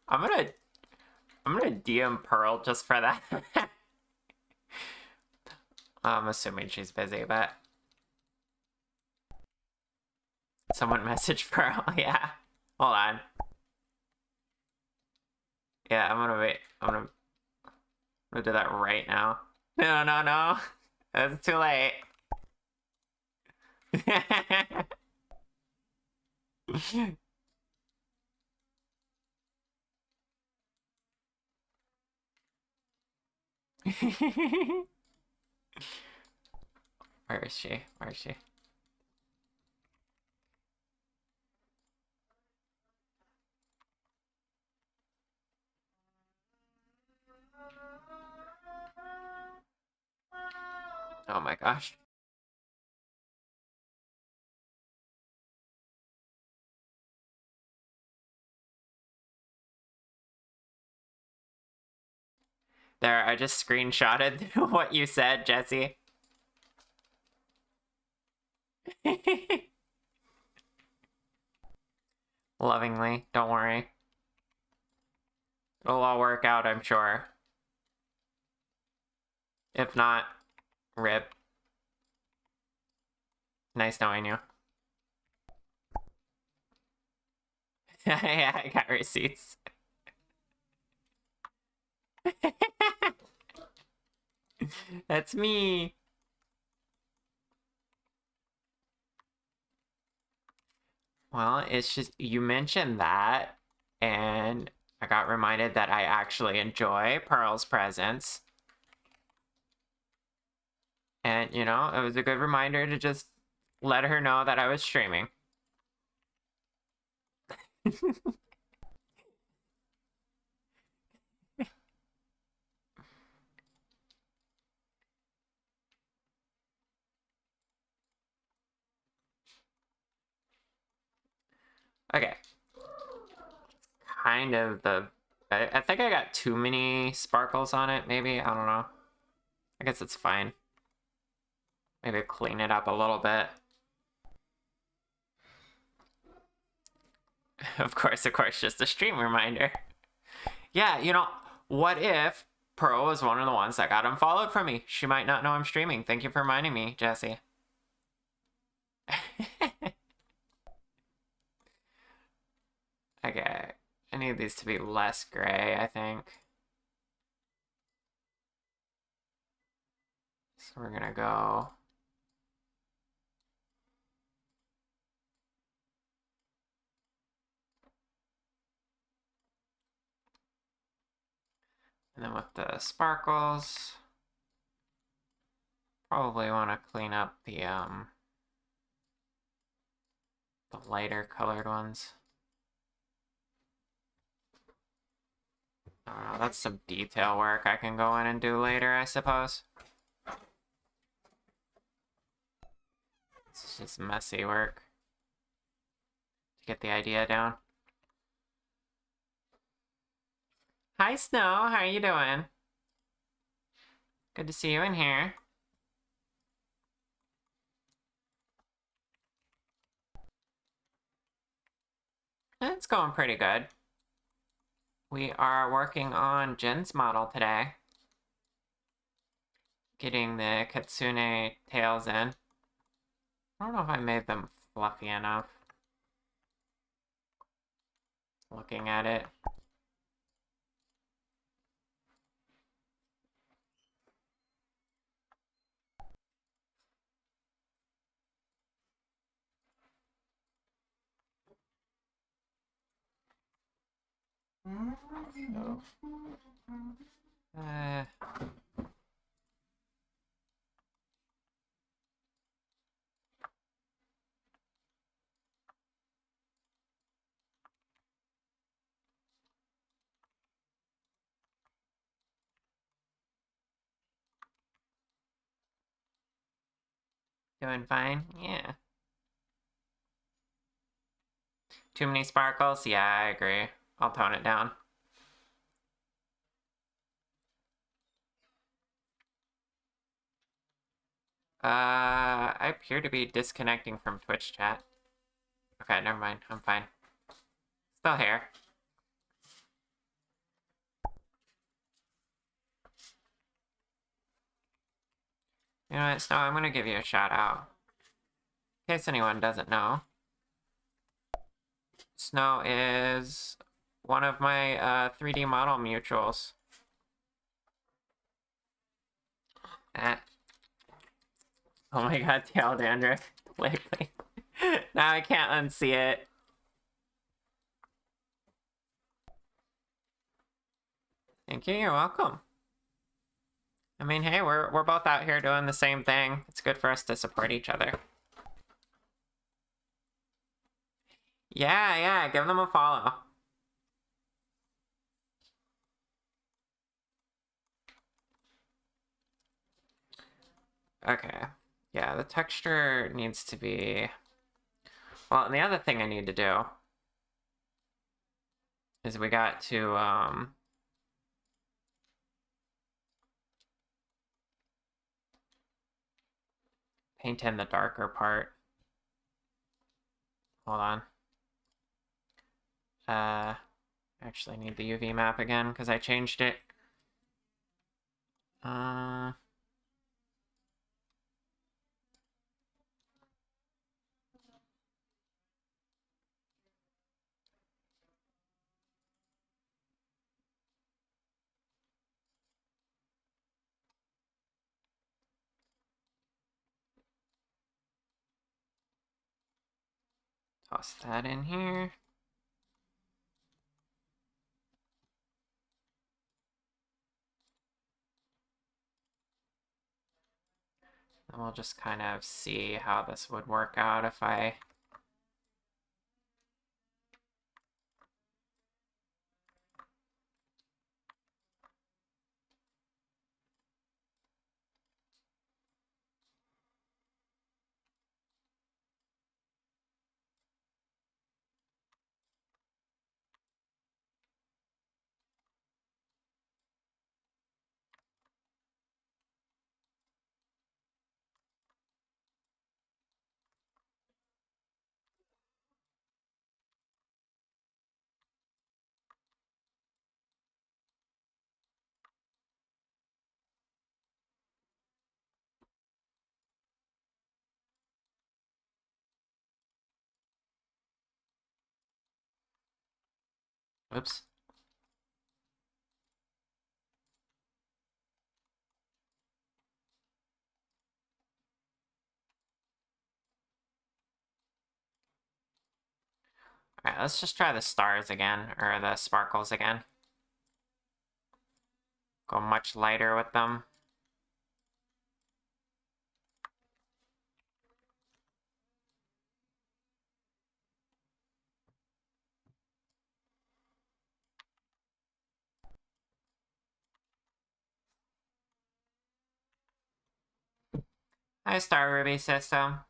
Speaker 1: I'm gonna DM Pearl just for that. I'm assuming she's busy, but someone messaged Pearl. Yeah. Hold on. Yeah, I'm gonna wait. I'm gonna do that right now. No, no, no. It's too late. Where is she? Where is she? Oh my gosh. There, I just screenshotted what you said, Jesse. Lovingly, don't worry. It'll all work out, I'm sure. If not, rip. Nice knowing you. Yeah, I got receipts. That's me. Well, it's just, you mentioned that, and I got reminded that I actually enjoy Pearl's presence. And, you know, it was a good reminder to just let her know that I was streaming. Okay. Kind of the... I think I got too many sparkles on it, maybe. I don't know. I guess it's fine. Maybe clean it up a little bit. Of course, just a stream reminder. Yeah, you know, what if Pearl was one of the ones that got unfollowed from me? She might not know I'm streaming. Thank you for reminding me, Jesse. Okay, I need these to be less gray, I think. So we're gonna go... And then with the sparkles, probably want to clean up the lighter colored ones. I don't know, that's some detail work I can go in and do later, I suppose. It's just messy work to get the idea down. Hi, Snow. How are you doing? Good to see you in here. It's going pretty good. We are working on Jin's model today. Getting the Kitsune tails in. I don't know if I made them fluffy enough. Looking at it. So, doing fine? Yeah. Too many sparkles? Yeah, I agree. I'll tone it down. I appear to be disconnecting from Twitch chat. Okay, never mind. I'm fine. Still here. You know what, Snow, I'm gonna give you a shout out. In case anyone doesn't know. Snow is one of my 3D model mutuals. Oh my god, tail dandruff. Lately. Now I can't unsee it. Thank you, you're welcome. I mean, hey, we're both out here doing the same thing. It's good for us to support each other. Yeah, give them a follow. Okay. Yeah, the texture needs to be... Well, and the other thing I need to do is we got to, paint in the darker part. Hold on. Actually need the UV map again because I changed it. Toss that in here. And we'll just kind of see how this would work out if I... Oops. Alright, let's just try the stars again, or the sparkles again. Go much lighter with them. Hi, Star Ruby System.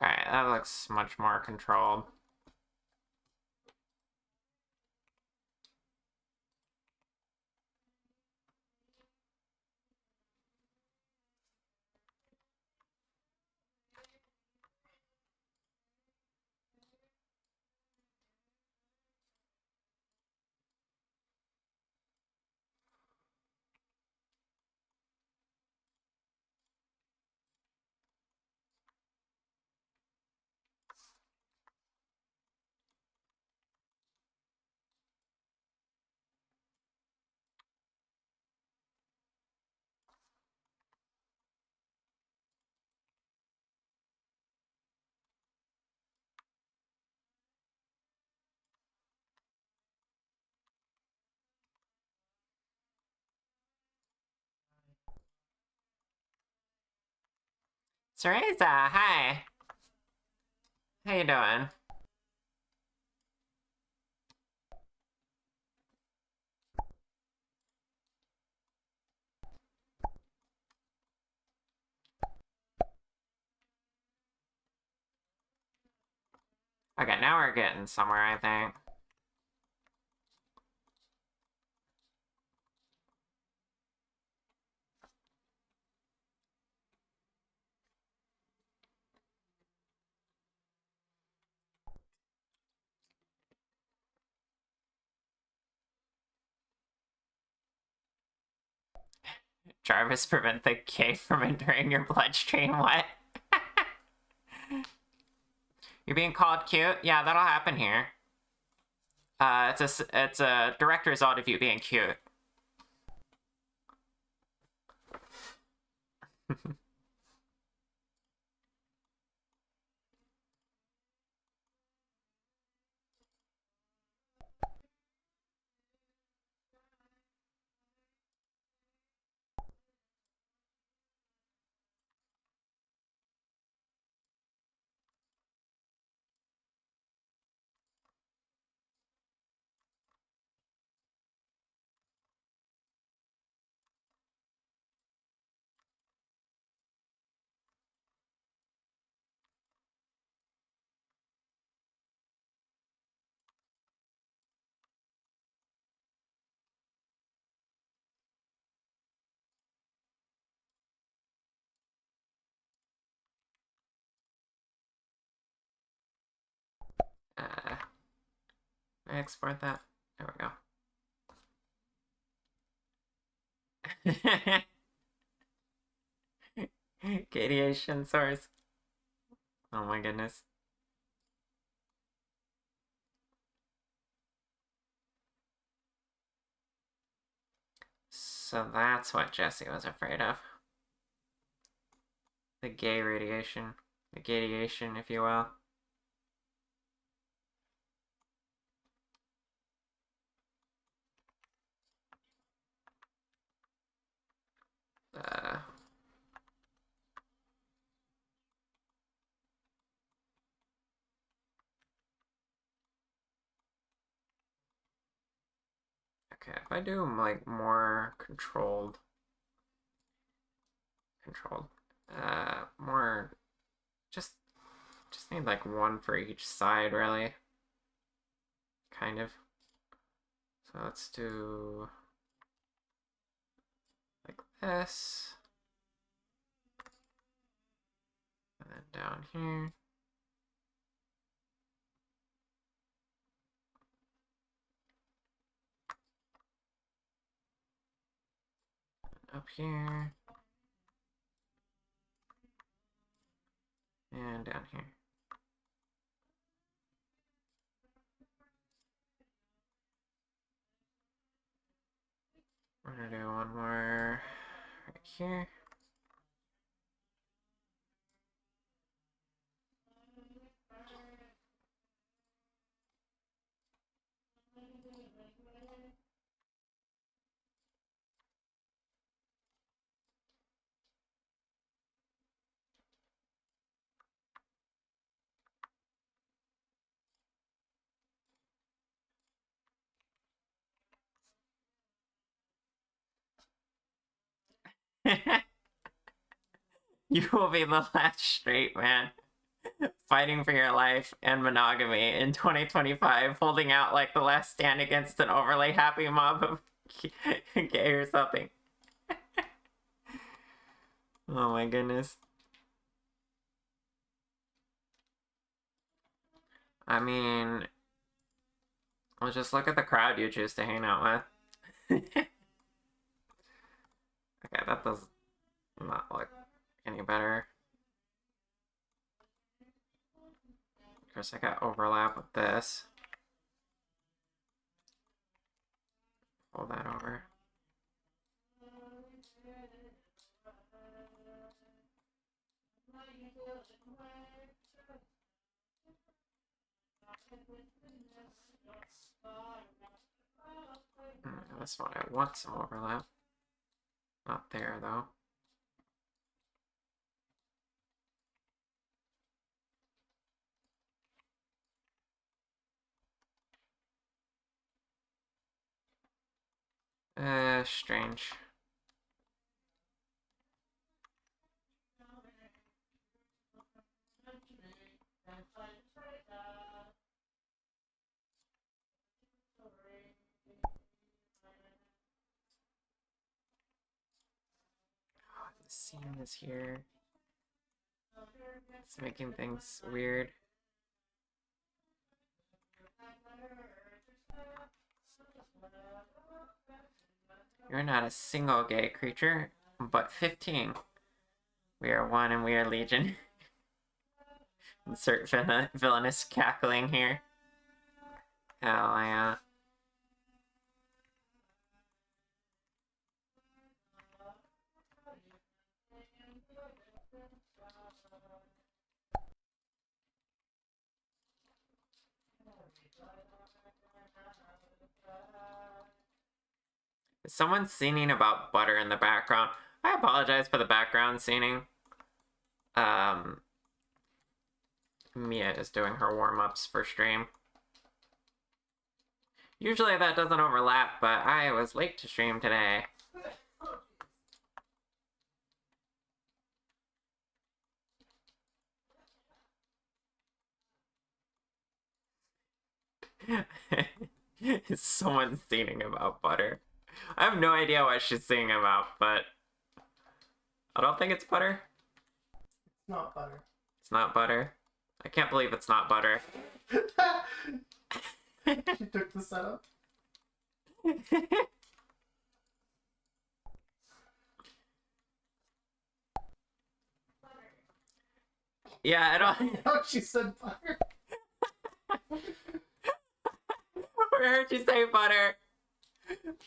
Speaker 1: Alright, that looks much more controlled. Cereza, hi. How you doing? Okay, now we're getting somewhere, I think. Jarvis, prevent the K from entering your bloodstream. What? You're being called cute? Yeah, that'll happen here. It's a direct result of you being cute. I export that. There we go. Radiation source. Oh my goodness. So that's what Jesse was afraid of. The gay radiation. The gayation, if you will. Uh, okay, if I do like more controlled, more, just need like one for each side, really. Kind of. So let's do like this. And then down here. Up here. And down here. We're gonna do one more right here. You will be the last straight man. Fighting for your life and monogamy in 2025, holding out like the last stand against an overly happy mob of gay or something. Oh my goodness. I mean, let's just look at the crowd you choose to hang out with. Okay, that does not look any better. Of course, I got overlap with this. Pull that over. That's what I want, some overlap. Not there, though. Strange. The scene is here. It's making things weird. You're not a single gay creature, but 15. We are one and we are legion. Insert villainous cackling here. Hell yeah. Is someone singing about butter in the background? I apologize for the background singing. Mia is doing her warm-ups for stream. Usually that doesn't overlap, but I was late to stream today. Is someone singing about butter? I have no idea what she's singing about, but I don't think it's butter.
Speaker 2: It's not butter.
Speaker 1: It's not butter. I can't believe it's not butter.
Speaker 2: She took the setup.
Speaker 1: Yeah, I don't.
Speaker 2: Oh, she said butter.
Speaker 1: I heard you say butter.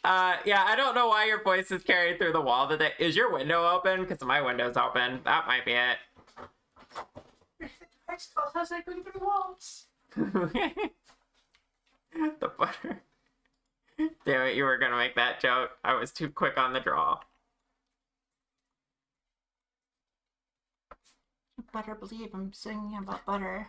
Speaker 1: Yeah, I don't know why your voice is carried through the wall today. Is your window open? Because my window's open. That might be it.
Speaker 2: I still has that going through the walls.
Speaker 1: The butter. Damn it, you were gonna make that joke. I was too quick on the draw.
Speaker 2: You better believe I'm singing about butter.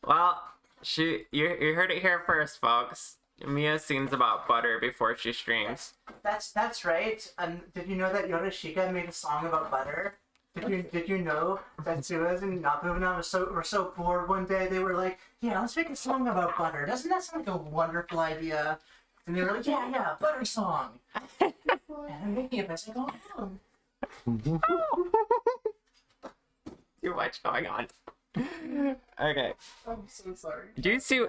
Speaker 1: Well, you heard it here first, folks. Mia sings about butter before she streams.
Speaker 2: That's right. And did you know that Yorishika made a song about butter? Did you know that Suez and Napuna were so bored one day they were like, yeah, let's make a song about butter. Doesn't that sound like a wonderful idea? And they were like, yeah, butter song. And I'm making it as I go along.
Speaker 1: Too much going on. Okay.
Speaker 2: I'm so sorry.
Speaker 1: Do you see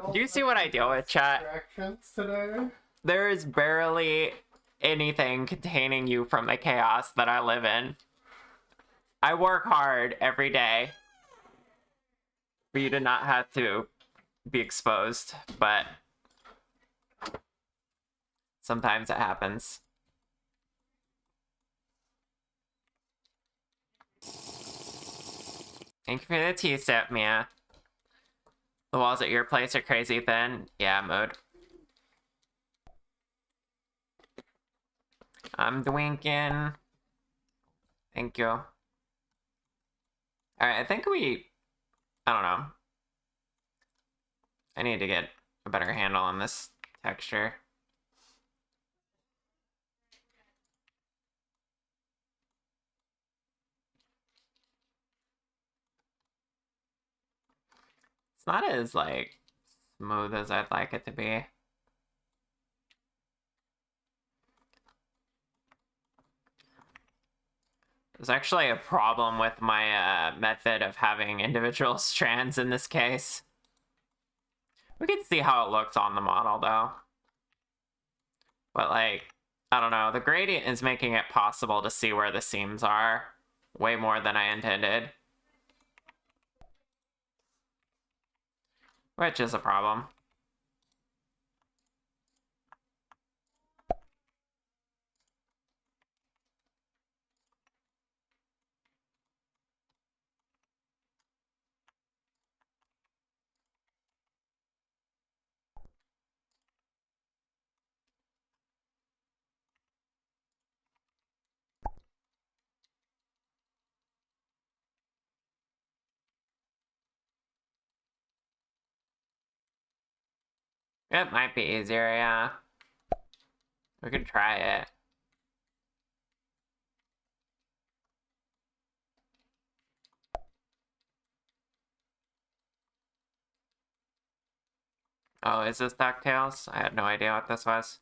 Speaker 1: what I deal with, chat?
Speaker 2: Distractions today.
Speaker 1: There is barely anything containing you from the chaos that I live in. I work hard every day for you to not have to be exposed, but sometimes it happens. Thank you for the tea sip, Mia. The walls at your place are crazy thin. Yeah, mood. I'm dwinking. Thank you. Alright, I think I don't know. I need to get a better handle on this texture. It's not as, like, smooth as I'd like it to be. There's actually a problem with my method of having individual strands in this case. We can see how it looks on the model, though. But, like, I don't know. The gradient is making it possible to see where the seams are way more than I intended. Which is a problem. It might be easier, yeah. We could try it. Oh, is this DuckTales? I had no idea what this was.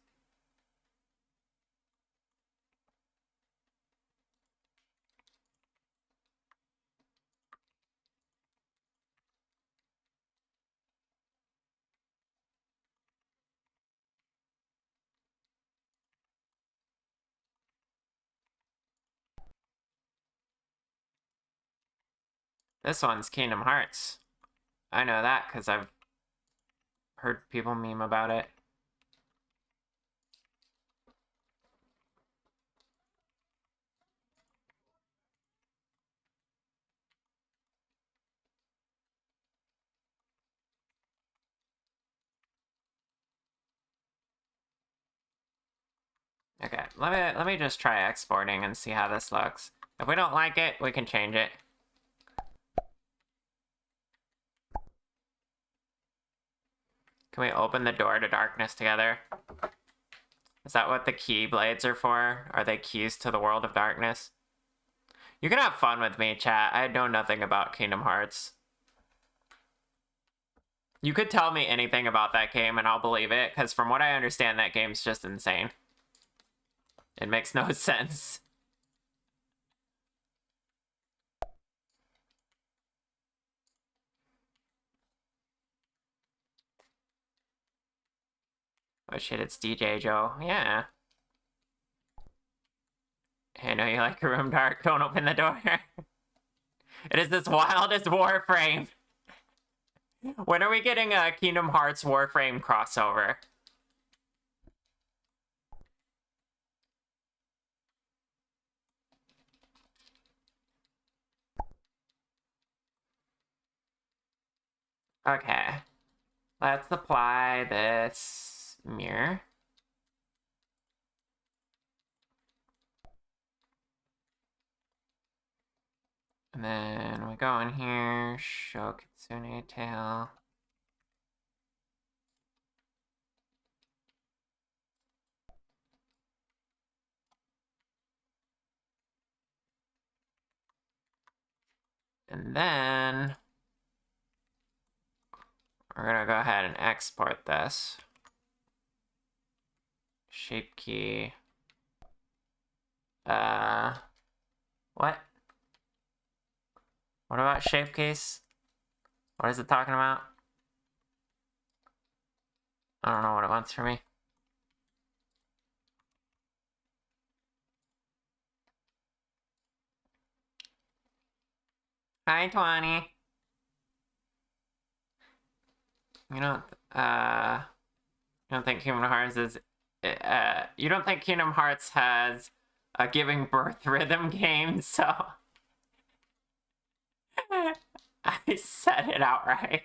Speaker 1: This one's Kingdom Hearts. I know that because I've heard people meme about it. Okay, let me just try exporting and see how this looks. If we don't like it, we can change it. Can we open the door to darkness together? Is that what the key blades are for? Are they keys to the world of darkness? You can have fun with me, chat. I know nothing about Kingdom Hearts. You could tell me anything about that game and I'll believe it, because from what I understand, that game's just insane. It makes no sense. Oh shit, it's DJ Joe. Yeah. I know you like your room dark. Don't open the door. It is this wildest Warframe. When are we getting a Kingdom Hearts Warframe crossover? Okay. Let's apply this mirror. And then we go in here, show Kitsune tail. And then we're gonna go ahead and export this. Shape key. What? What about shape case? What is it talking about? I don't know what it wants from me. Hi, 20. You don't, you don't think Kingdom Hearts is, you don't think Kingdom Hearts has a giving birth rhythm game, so I said it outright.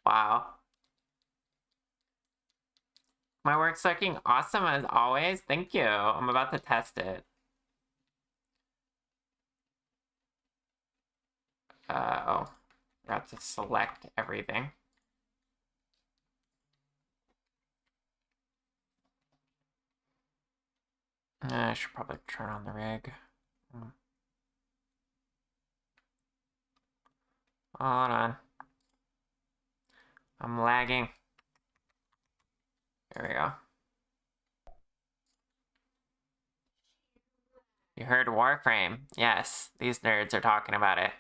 Speaker 1: Wow. My work's looking awesome as always. Thank you. I'm about to test it. Oh, forgot to select everything. I should probably turn on the rig. Hold on. I'm lagging. There we go. You heard Warframe? Yes, these nerds are talking about it.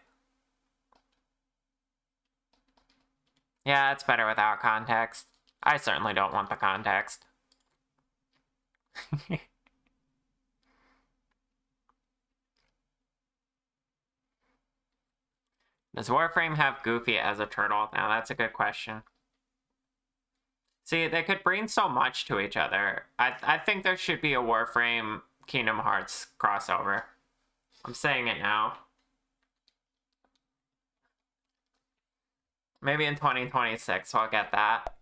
Speaker 1: Yeah, it's better without context. I certainly don't want the context. Does Warframe have Goofy as a turtle? Now that's a good question. See, they could bring so much to each other. I think there should be a Warframe Kingdom Hearts crossover. I'm saying it now. Maybe in 2026 we'll get that.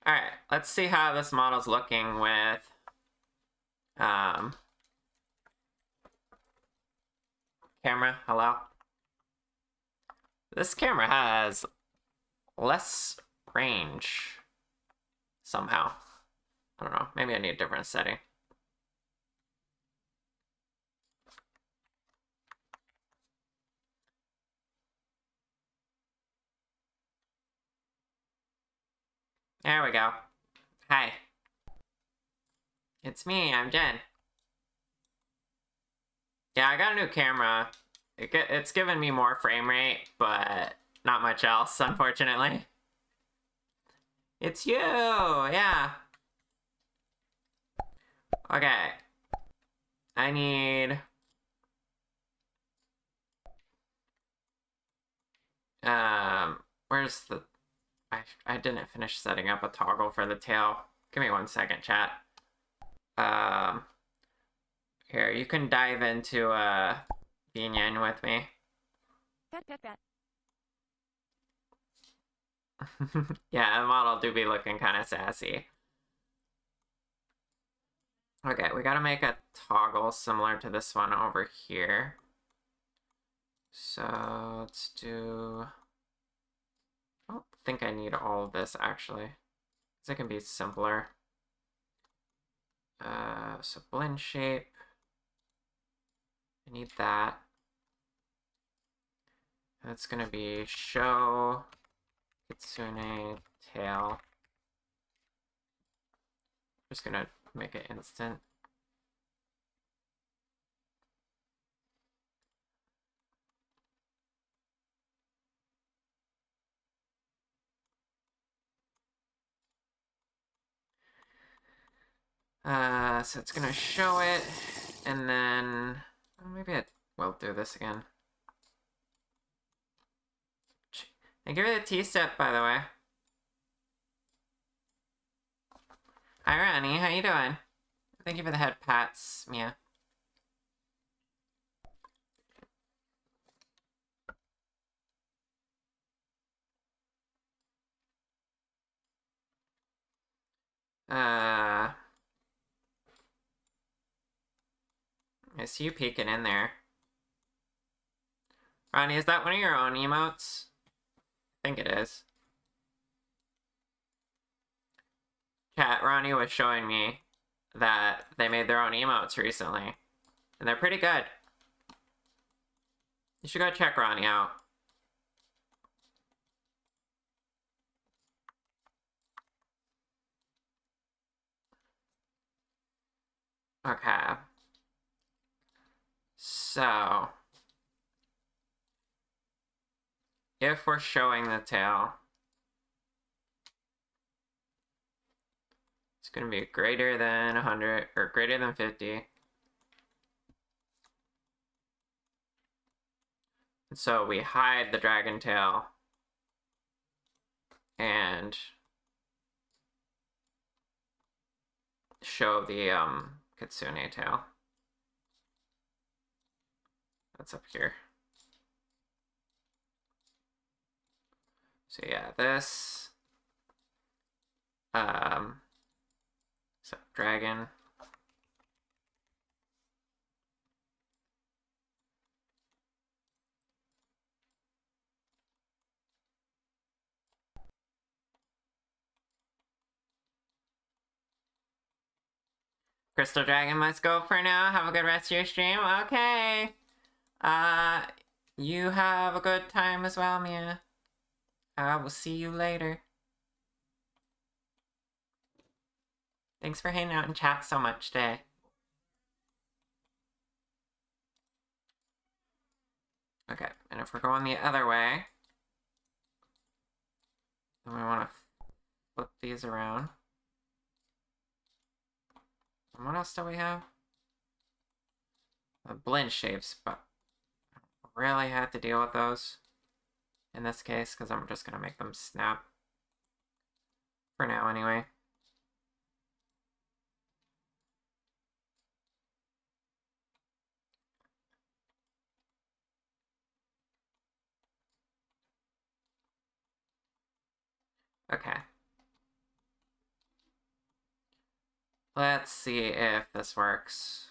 Speaker 1: Alright, let's see how this model's looking with camera. Hello? This camera has less range somehow. I don't know, maybe I need a different setting. There we go. Hi. It's me, I'm Jen. Yeah, I got a new camera. It's given me more frame rate, but not much else, unfortunately. It's you, yeah. Okay. I need... where's the... I didn't finish setting up a toggle for the tail. Give me 1 second, chat. Here, you can dive into Binyan with me.
Speaker 3: Pat, pat, pat.
Speaker 1: Yeah, the model do be looking kind of sassy. Okay, we gotta make a toggle similar to this one over here. So let's do... I don't think I need all of this actually, because it can be simpler. So blend shape. I need that. That's gonna be show Kitsune tail. Just gonna make it instant. So it's gonna show it, and then maybe I will do this again. Thank you for the T-step, by the way. Hi, Ronnie. How you doing? Thank you for the head pats, Mia. I see you peeking in there. Ronnie, is that one of your own emotes? I think it is. Chat, Ronnie was showing me that they made their own emotes recently. And they're pretty good. You should go check Ronnie out. Okay. So, if we're showing the tail, it's going to be greater than 100 or greater than 50. And so we hide the dragon tail and show the Kitsune tail. That's up here. So yeah, this so dragon. Crystal Dragon must go for now. Have a good rest of your stream. Okay. You have a good time as well, Mia. I will see you later. Thanks for hanging out in chat so much today. Okay, and if we're going the other way, then we want to flip these around. And what else do we have? The blend shapes, but I don't really have to deal with those in this case, because I'm just going to make them snap. For now, anyway. Okay. Let's see if this works.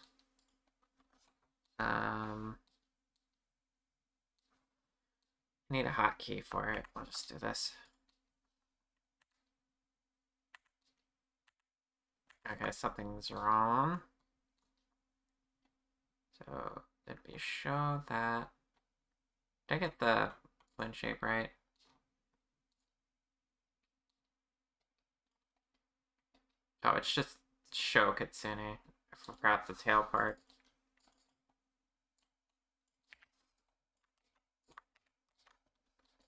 Speaker 1: Need a hotkey for it. I'll just do this. Okay, something's wrong. So, it'd be show that. Did I get the blend shape right? Oh, it's just show Kitsune. I forgot the tail part.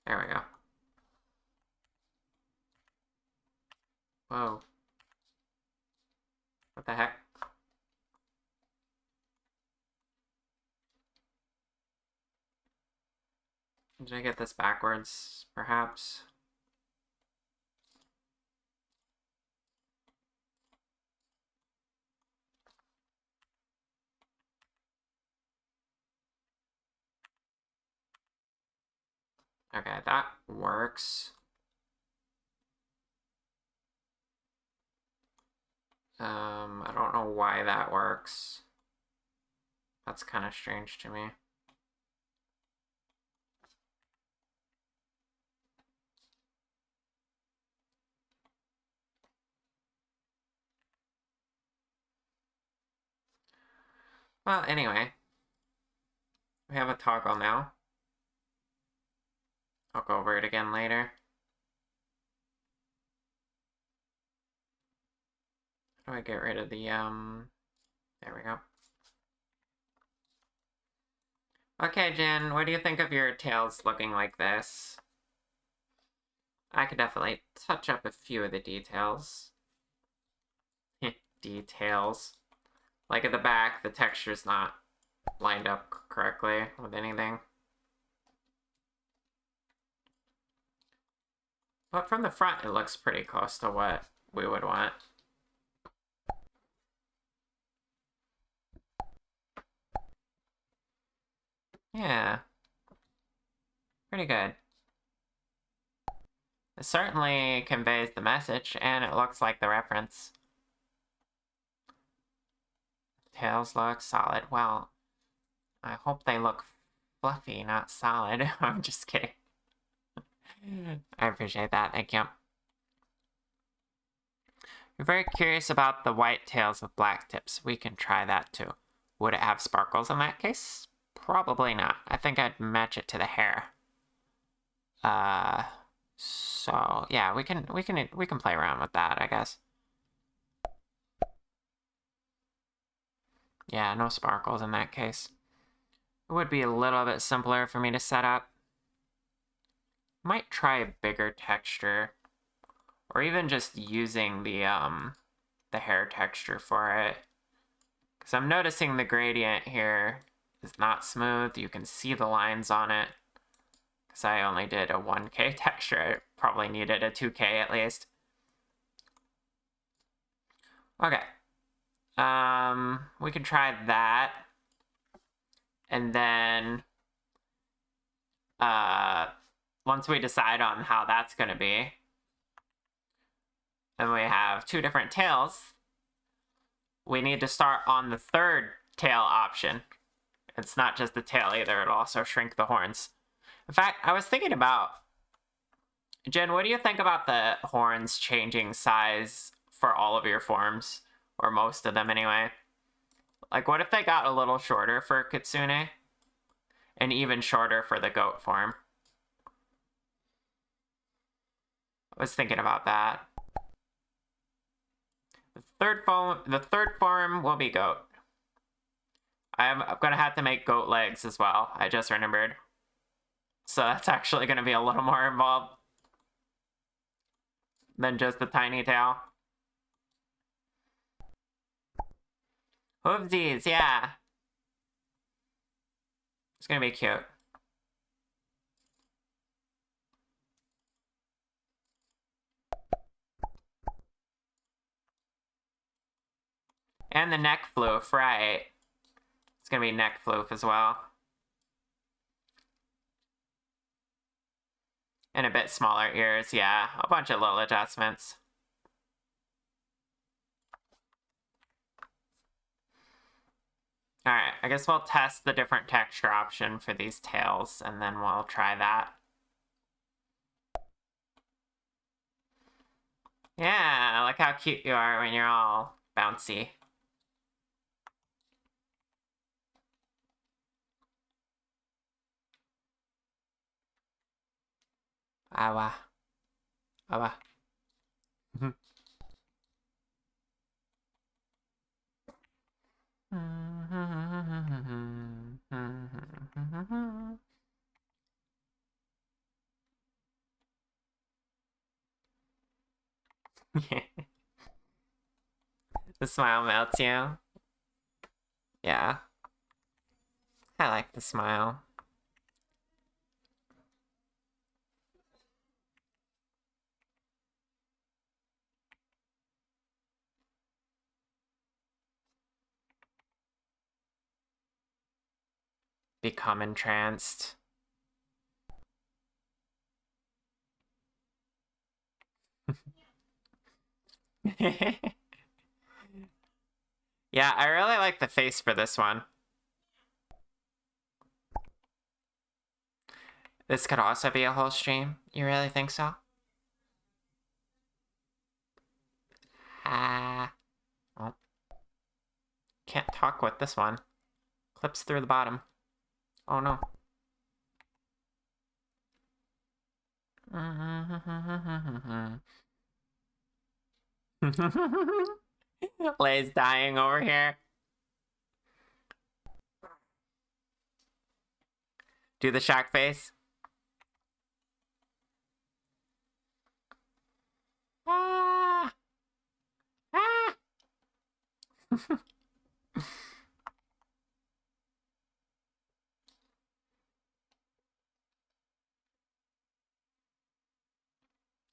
Speaker 1: There we go. Whoa. What the heck? Did I get this backwards, perhaps? Okay, that works. I don't know why that works. That's kind of strange to me. Well, anyway. We have a toggle now. I'll go over it again later. How do I get rid of the, there we go. Okay, Jen, what do you think of your tails looking like this? I could definitely touch up a few of the details. Details. Like at the back, the texture's not lined up correctly with anything. But from the front, it looks pretty close to what we would want. Yeah. Pretty good. It certainly conveys the message, and it looks like the reference. Tails look solid. Well, I hope they look fluffy, not solid. I'm just kidding. I appreciate that. Thank you. You're very curious about the white tails with black tips. We can try that too. Would it have sparkles in that case? Probably not. I think I'd match it to the hair. So yeah, we can play around with that, I guess. Yeah, no sparkles in that case. It would be a little bit simpler for me to set up. Might try a bigger texture, or even just using the hair texture for it. Because I'm noticing the gradient here is not smooth. You can see the lines on it. Because I only did a 1K texture. I probably needed a 2K at least. Okay. We can try that. And then once we decide on how that's going to be, and we have two different tails, we need to start on the third tail option. It's not just the tail either, it'll also shrink the horns. In fact, I was thinking about, Jen, what do you think about the horns changing size for all of your forms? Or most of them anyway. Like, what if they got a little shorter for Kitsune? And even shorter for the goat form? I was thinking about that. The third form will be goat. I'm gonna have to make goat legs as well. I just remembered. So that's actually gonna be a little more involved than just the tiny tail. Hoovesies, yeah. It's gonna be cute. And the neck floof, right. It's gonna be neck floof as well. And a bit smaller ears, yeah. A bunch of little adjustments. Alright, I guess we'll test the different texture option for these tails, and then we'll try that. Yeah, look how cute you are when you're all bouncy. Awa. Awa. The smile melts you. Yeah. I like the smile. Become entranced. Yeah, I really like the face for this one. This could also be a whole stream. You really think so? Ah. Oh. Can't talk with this one. Clips through the bottom. Oh no. Lay's dying over here. Do the shock face. Ah! Ah!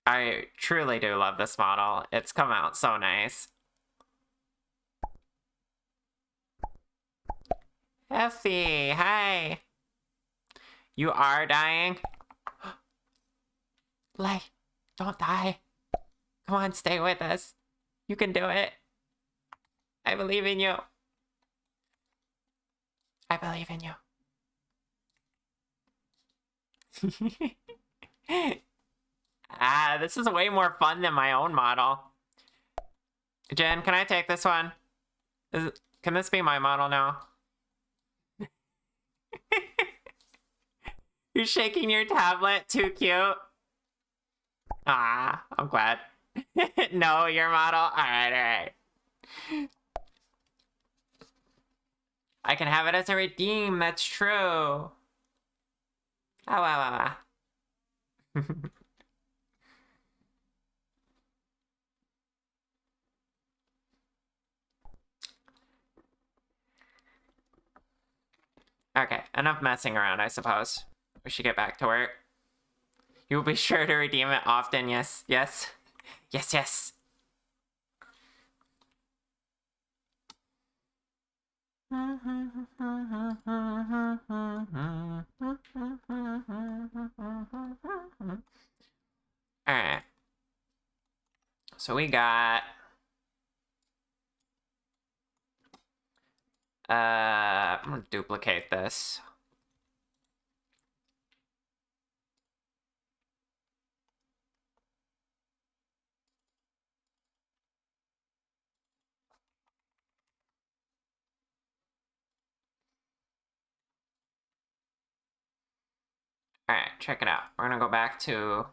Speaker 1: I truly do love this model. It's come out so nice. Effie, hi. You are dying? Lay, don't die. Come on, stay with us. You can do it. I believe in you. I believe in you. Ah, this is way more fun than my own model. Jen, can I take this one? Can this be my model now? You're shaking your tablet. Too cute. Ah, I'm glad. No, your model? Alright, alright. I can have it as a redeem. That's true. Oh, wow, wow. Okay, enough messing around, I suppose. We should get back to work. You will be sure to redeem it often, yes, yes. Yes, yes. Alright. So we got... I'm gonna duplicate this. Alright, check it out. We're gonna go back to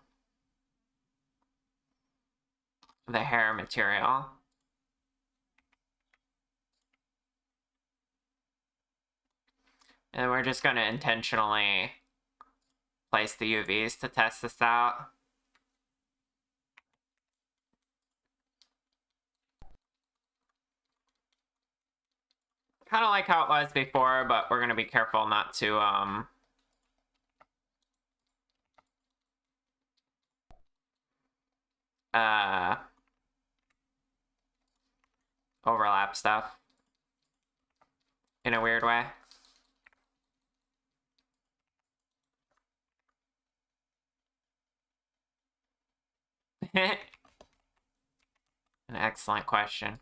Speaker 1: the hair material. And we're just gonna intentionally place the UVs to test this out. Kind of like how it was before, but we're gonna be careful not to overlap stuff in a weird way. An excellent question.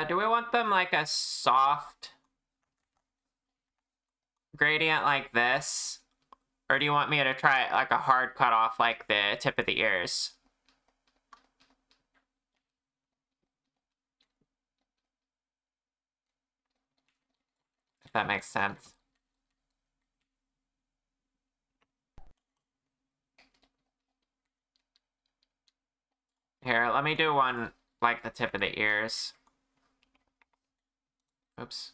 Speaker 1: Do we want them like a soft gradient like this? Or do you want me to try like a hard cutoff like the tip of the ears? If that makes sense. Here, let me do one like the tip of the ears. Oops.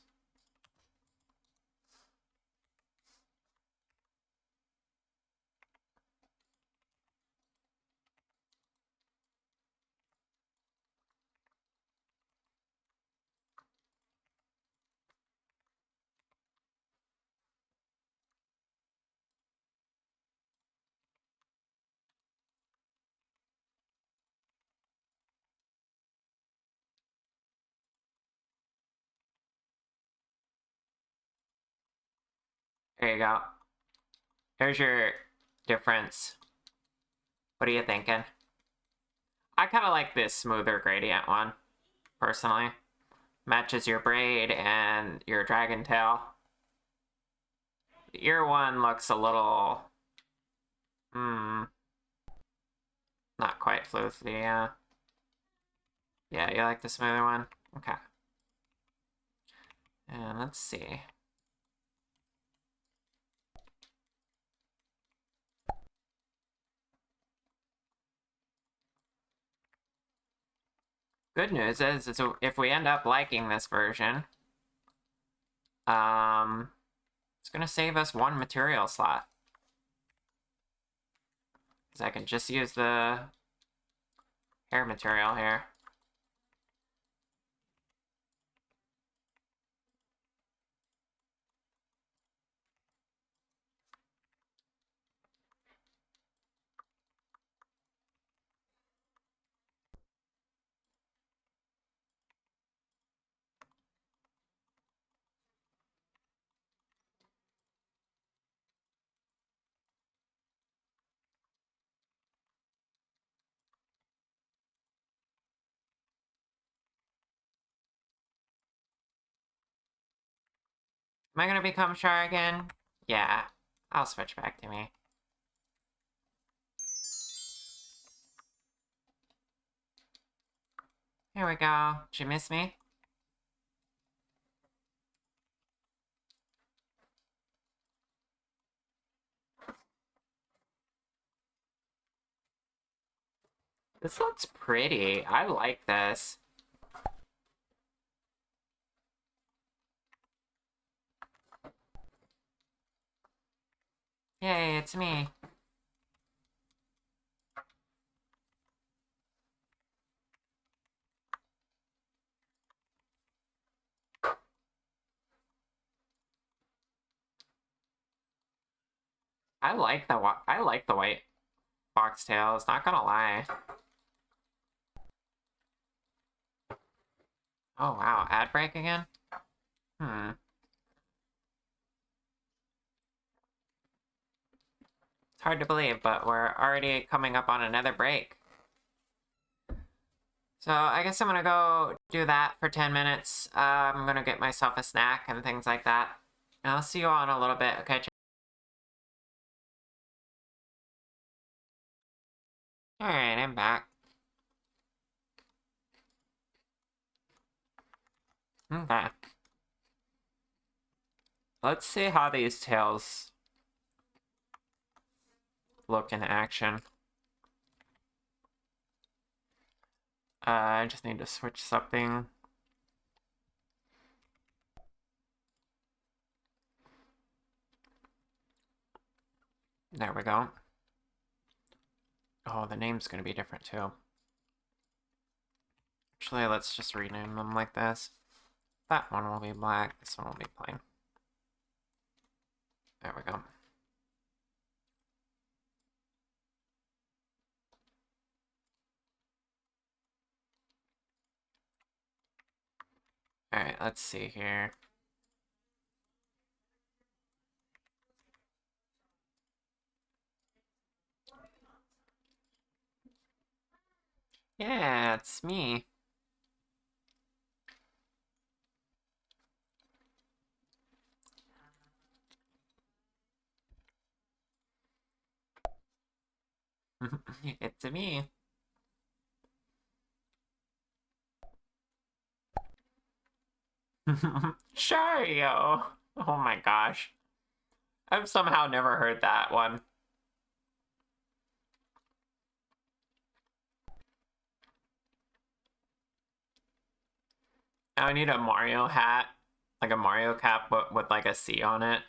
Speaker 1: There you go. Here's your difference. What are you thinking? I kind of like this smoother gradient one, personally. Matches your braid and your dragon tail. The ear one looks a little... not quite floofy, yeah. Yeah, you like the smoother one? Okay. And let's see. Good news is if we end up liking this version, it's gonna save us one material slot. Because I can just use the hair material here. Am I gonna become Char again? Yeah, I'll switch back to me. Here we go. Did you miss me? This looks pretty. I like this. Yay, it's me. I like the white foxtails, not gonna lie. Oh wow, ad break again? Hmm. It's hard to believe, but we're already coming up on another break. So I guess I'm gonna go do that for 10 minutes. I'm gonna get myself a snack and things like that. And I'll see you all in a little bit, okay? Alright, I'm back. Okay. Let's see how these tails look in action. I just need to switch something. There we go. Oh, the name's gonna be different too. Actually, let's just rename them like this. That one will be black, this one will be plain. There we go. Alright, let's see here. Yeah, it's me. It's me. Shario. Oh my gosh. I've somehow never heard that one. I need a Mario hat. Like a Mario cap but with like a C on it.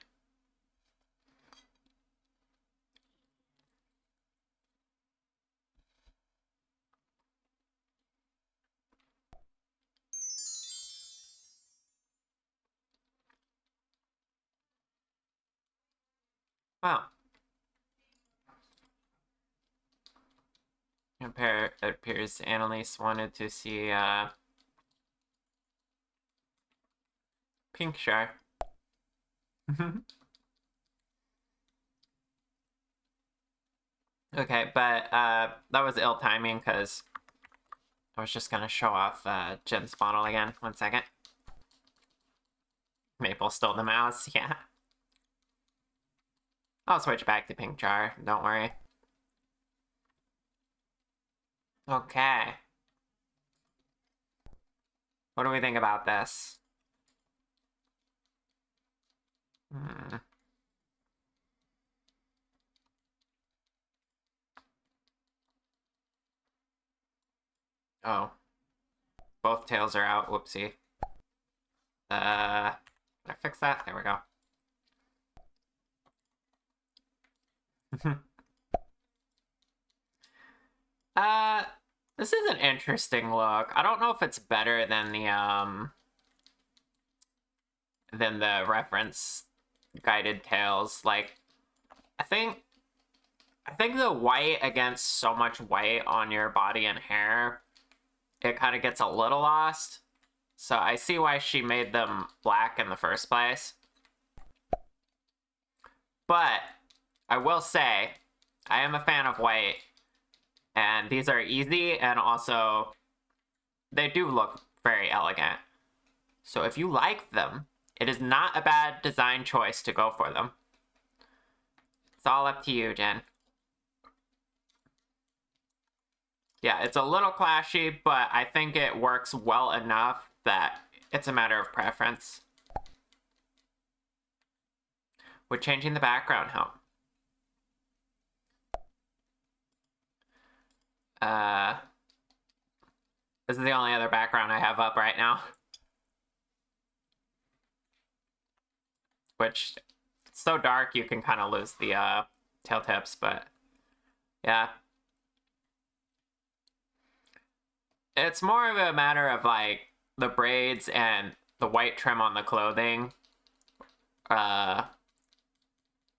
Speaker 1: Wow. It appears Annalise wanted to see Pink Shy. Okay, but that was ill timing because I was just gonna show off Jen's bottle again. 1 second. Maple stole the mouse, yeah. I'll switch back to Pink Jar, don't worry. Okay. What do we think about this? Hmm. Oh. Both tails are out, whoopsie. Did I fix that? There we go. This is an interesting look. I don't know if it's better than the reference guided tails. Like, I think the white against so much white on your body and hair, it kind of gets a little lost. So I see why she made them black in the first place. But I will say, I am a fan of white. And these are easy, and also, they do look very elegant. So if you like them, it is not a bad design choice to go for them. It's all up to you, Jen. Yeah, it's a little clashy, but I think it works well enough that it's a matter of preference. Would changing the background help? This is the only other background I have up right now. Which, it's so dark you can kind of lose the tail tips, but yeah. It's more of a matter of like the braids and the white trim on the clothing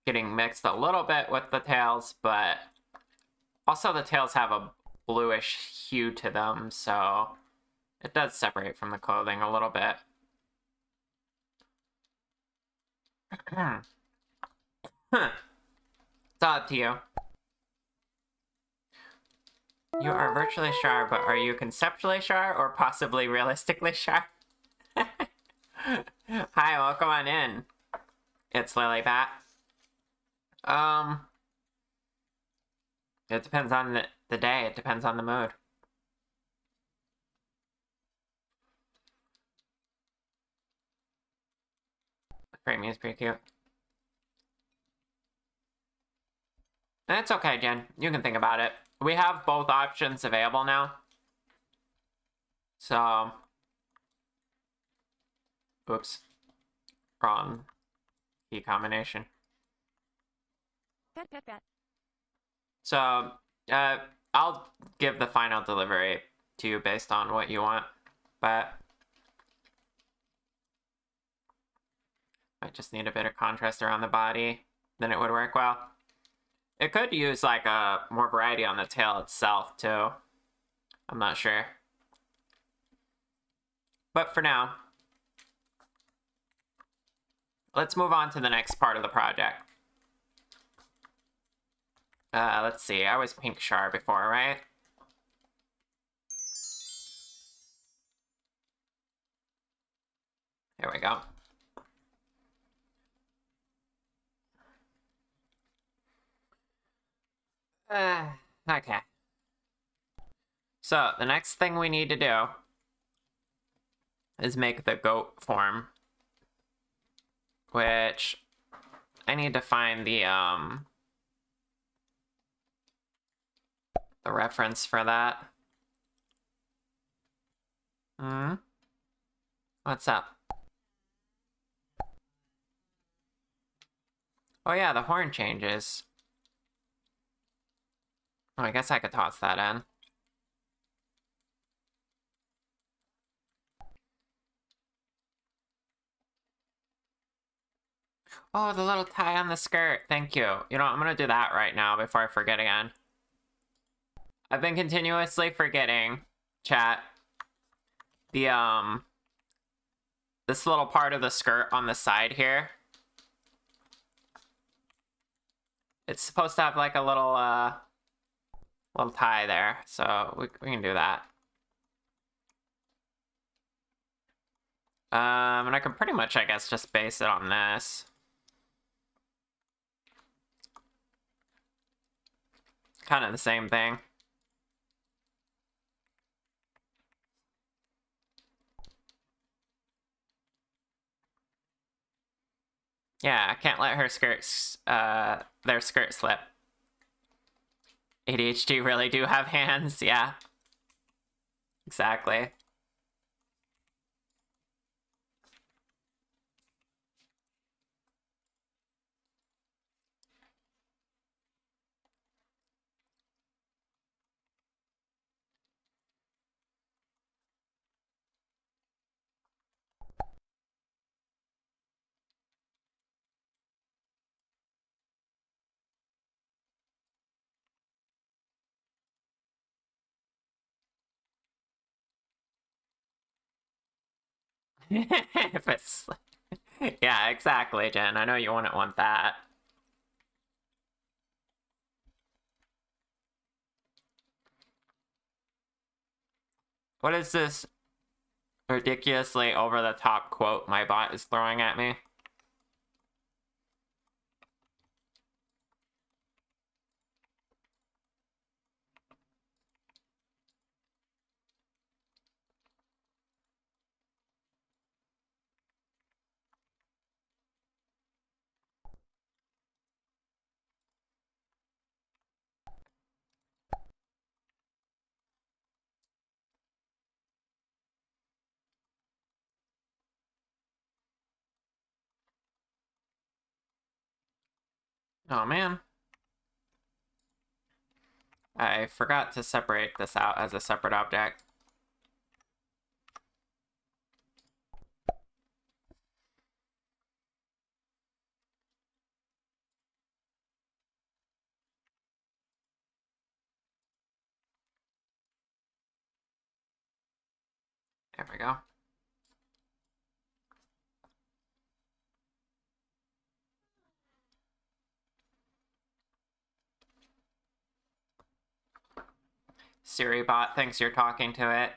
Speaker 1: getting mixed a little bit with the tails, but Also, the tails have a bluish hue to them, so it does separate from the clothing a little bit. It's all up to you. You are virtually Char, but are you conceptually Char or possibly realistically Char? Hi, welcome on in. It's Lilybat. It depends on the day. It depends on the mood. The framing is pretty cute. It's okay, Jen. You can think about it. We have both options available now. So... Oops. Wrong key combination.
Speaker 3: Pet pet pet.
Speaker 1: So, I'll give the final delivery to you based on what you want, but I just need a bit of contrast around the body, then it would work well. It could use like a more variety on the tail itself too. I'm not sure. But for now, let's move on to the next part of the project. Let's see, I was pink Char before, right? Here we go. Okay. So, the next thing we need to do is make the goat form. Which, I need to find the reference for that. What's up? Oh yeah, the horn changes. Oh, I guess I could toss that in. Oh, the little tie on the skirt. Thank you. You know, I'm gonna do that right now before I forget again. I've been continuously forgetting, chat, the, this little part of the skirt on the side here. It's supposed to have like a little, little tie there, so we can do that. And I can pretty much, I guess, just base it on this. Kind of the same thing. Yeah, I can't let her skirts, their skirt slip. ADHD really do have hands, yeah. Exactly. If it's... Yeah, exactly, Jen. I know you wouldn't want that. What is this ridiculously over-the-top quote my bot is throwing at me? Oh, man. I forgot to separate this out as a separate object. There we go. Siri bot thinks you're talking to it.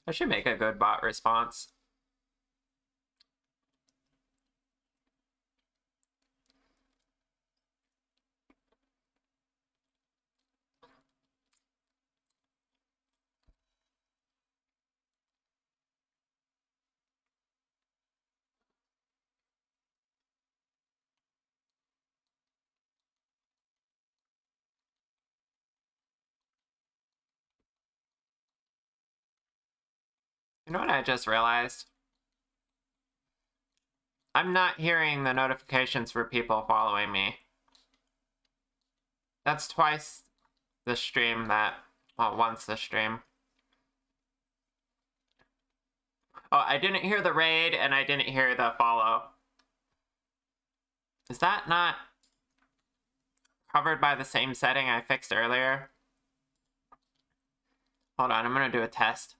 Speaker 1: I should make a good bot response. You know what I just realized? I'm not hearing the notifications for people following me. That's twice the stream that, well, once the stream. Oh, I didn't hear the raid and I didn't hear the follow. Is that not covered by the same setting I fixed earlier? Hold on, I'm gonna do a test.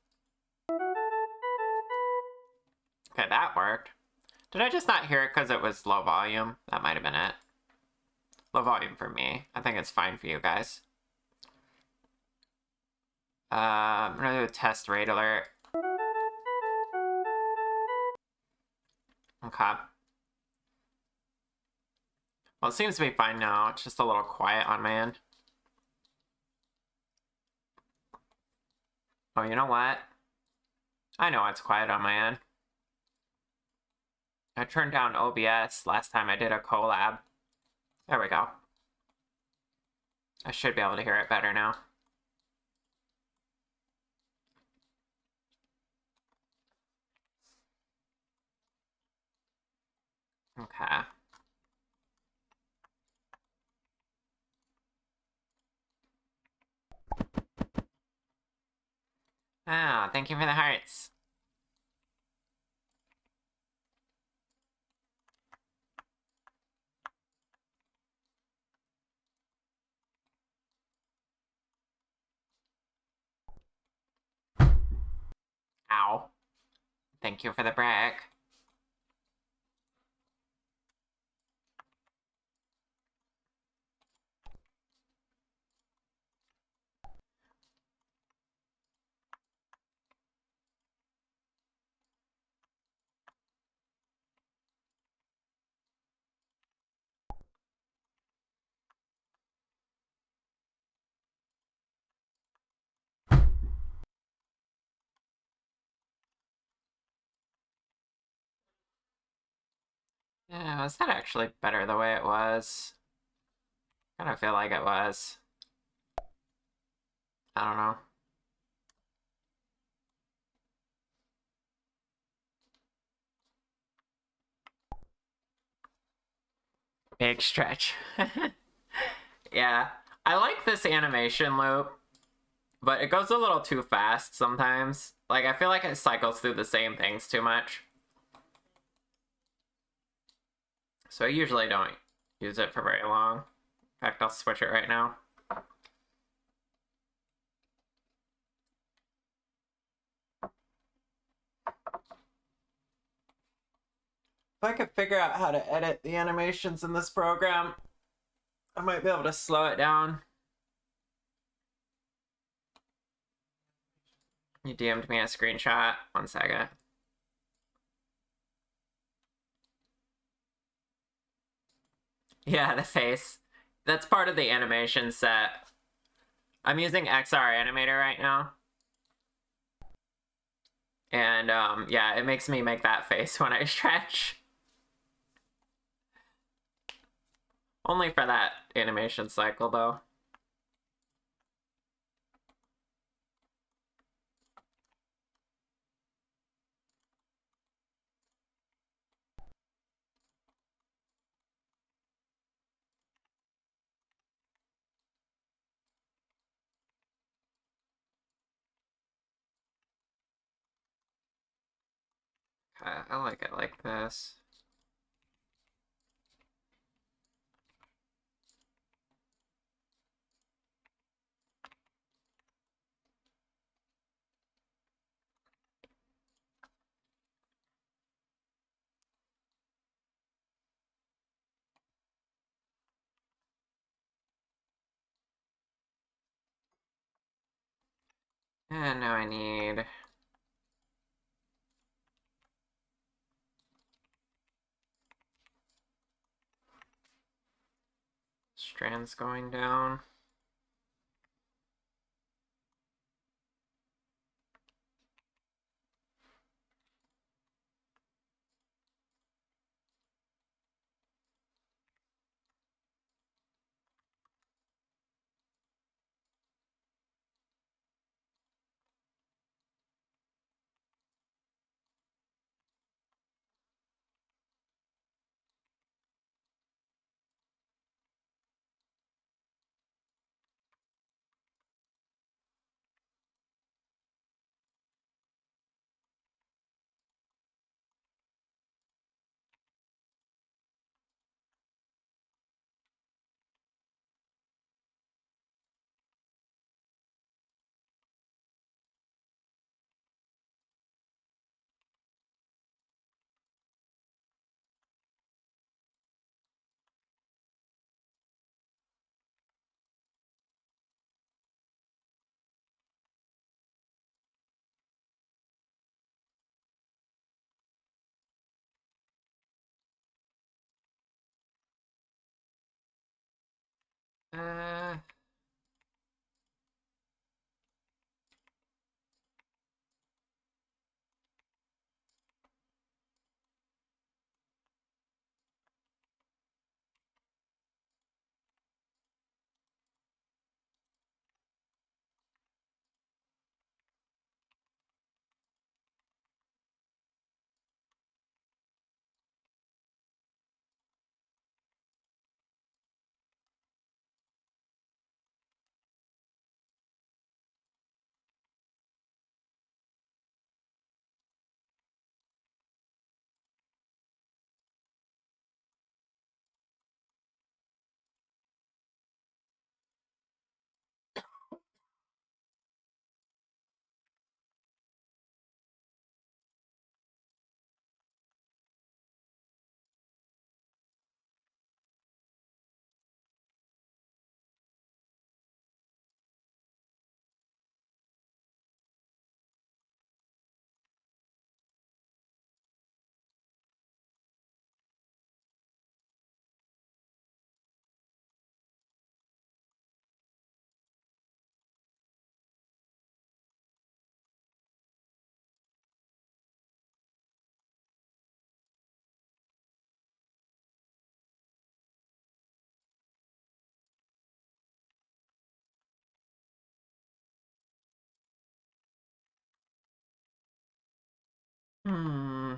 Speaker 1: Okay, that worked. Did I just not hear it because it was low volume? That might have been it. Low volume for me. I think it's fine for you guys. I'm gonna do a test raid alert. Okay. Well, it seems to be fine now. It's just a little quiet on my end. Oh, you know what? I know it's quiet on my end. I turned down OBS last time I did a collab. There we go. I should be able to hear it better now. Okay. Ah, thank you for the hearts. Ow. Thank you for the brick. Yeah, was that actually better the way it was? I kind of feel like it was. I don't know. Big stretch. Yeah, I like this animation loop, but it goes a little too fast sometimes. Like, I feel like it cycles through the same things too much. So I usually don't use it for very long. In fact, I'll switch it right now. If I could figure out how to edit the animations in this program, I might be able to slow it down. You DM'd me a screenshot. 1 second. Yeah, the face. That's part of the animation set. I'm using XR Animator right now. And yeah, it makes me make that face when I stretch. Only for that animation cycle, though. I like it like this. And now I need... strands going down. Uh, hmm.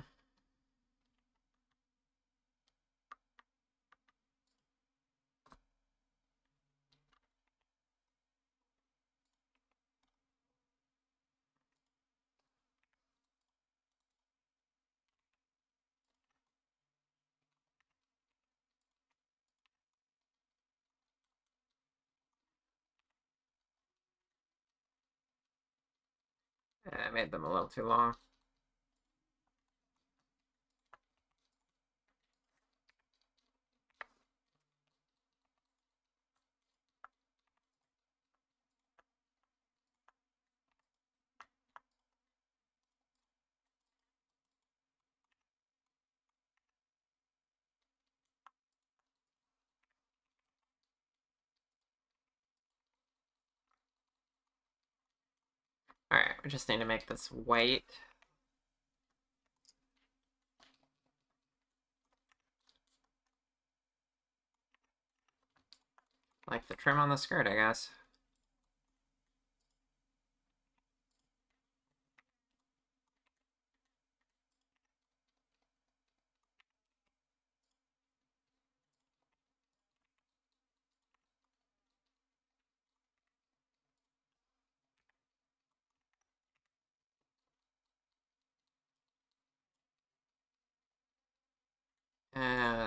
Speaker 1: I made them a little too long. Alright, we just need to make this white. Like the trim on the skirt, I guess.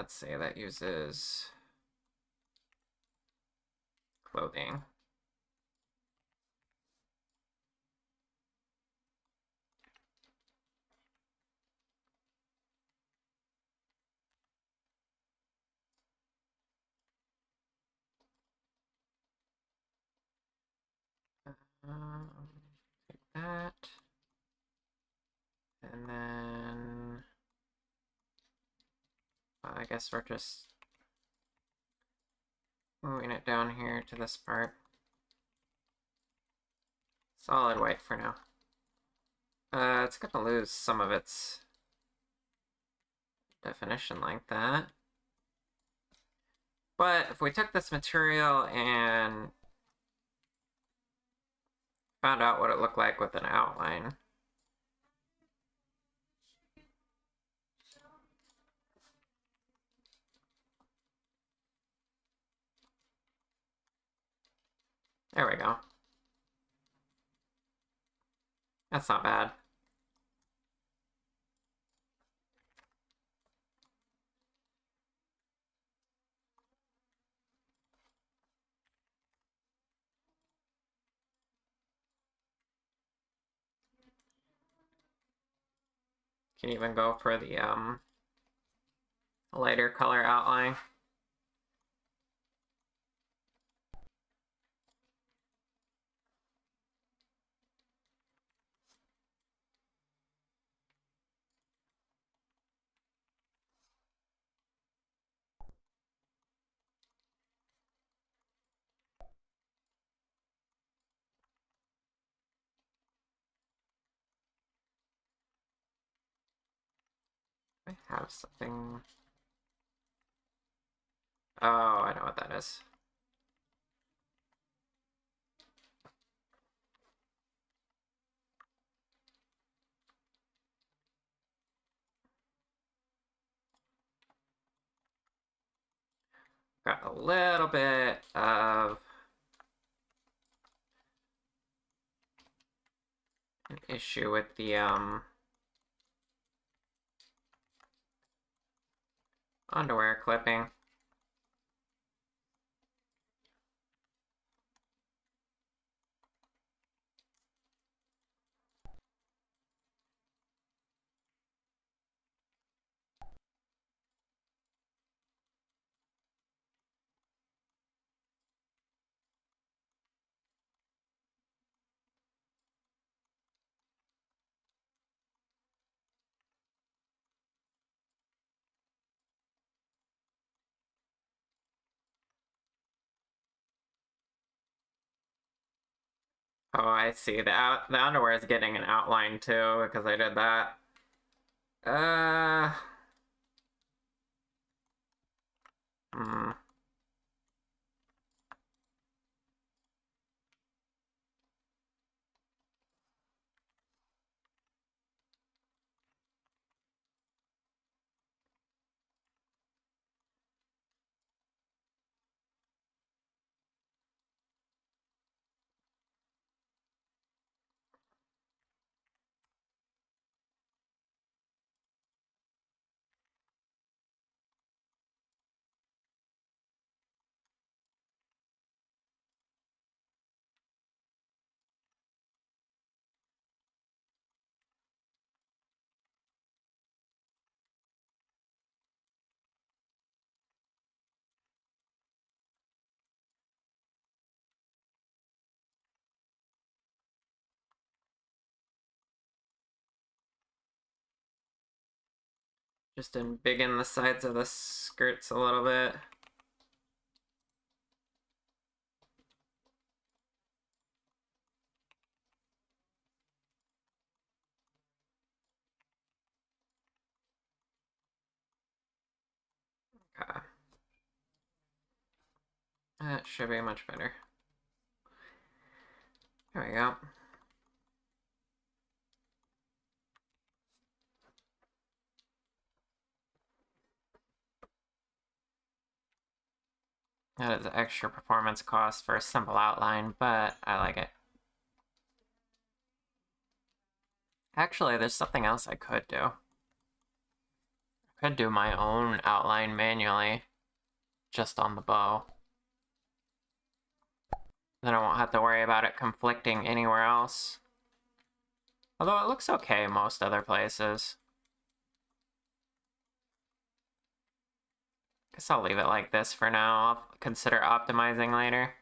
Speaker 1: Let's see, that uses clothing. Take that. And then I guess we're just moving it down here to this part. Solid white for now. It's gonna lose some of its definition like that. But if we took this material and found out what it looked like with an outline, there we go. That's not bad. Can even go for the lighter color outline. I have something. Oh, I know what that is. Got a little bit of an issue with the underwear clipping. Oh, I see. The underwear is getting an outline too because I did that. Hmm. Just embiggen the sides of the skirts a little bit. Okay. That should be much better. There we go. That is extra performance cost for a simple outline, but I like it. Actually, there's something else I could do. I could do my own outline manually, just on the bow. Then I won't have to worry about it conflicting anywhere else. Although it looks okay most other places. Guess I'll leave it like this for now. I'll consider optimizing later.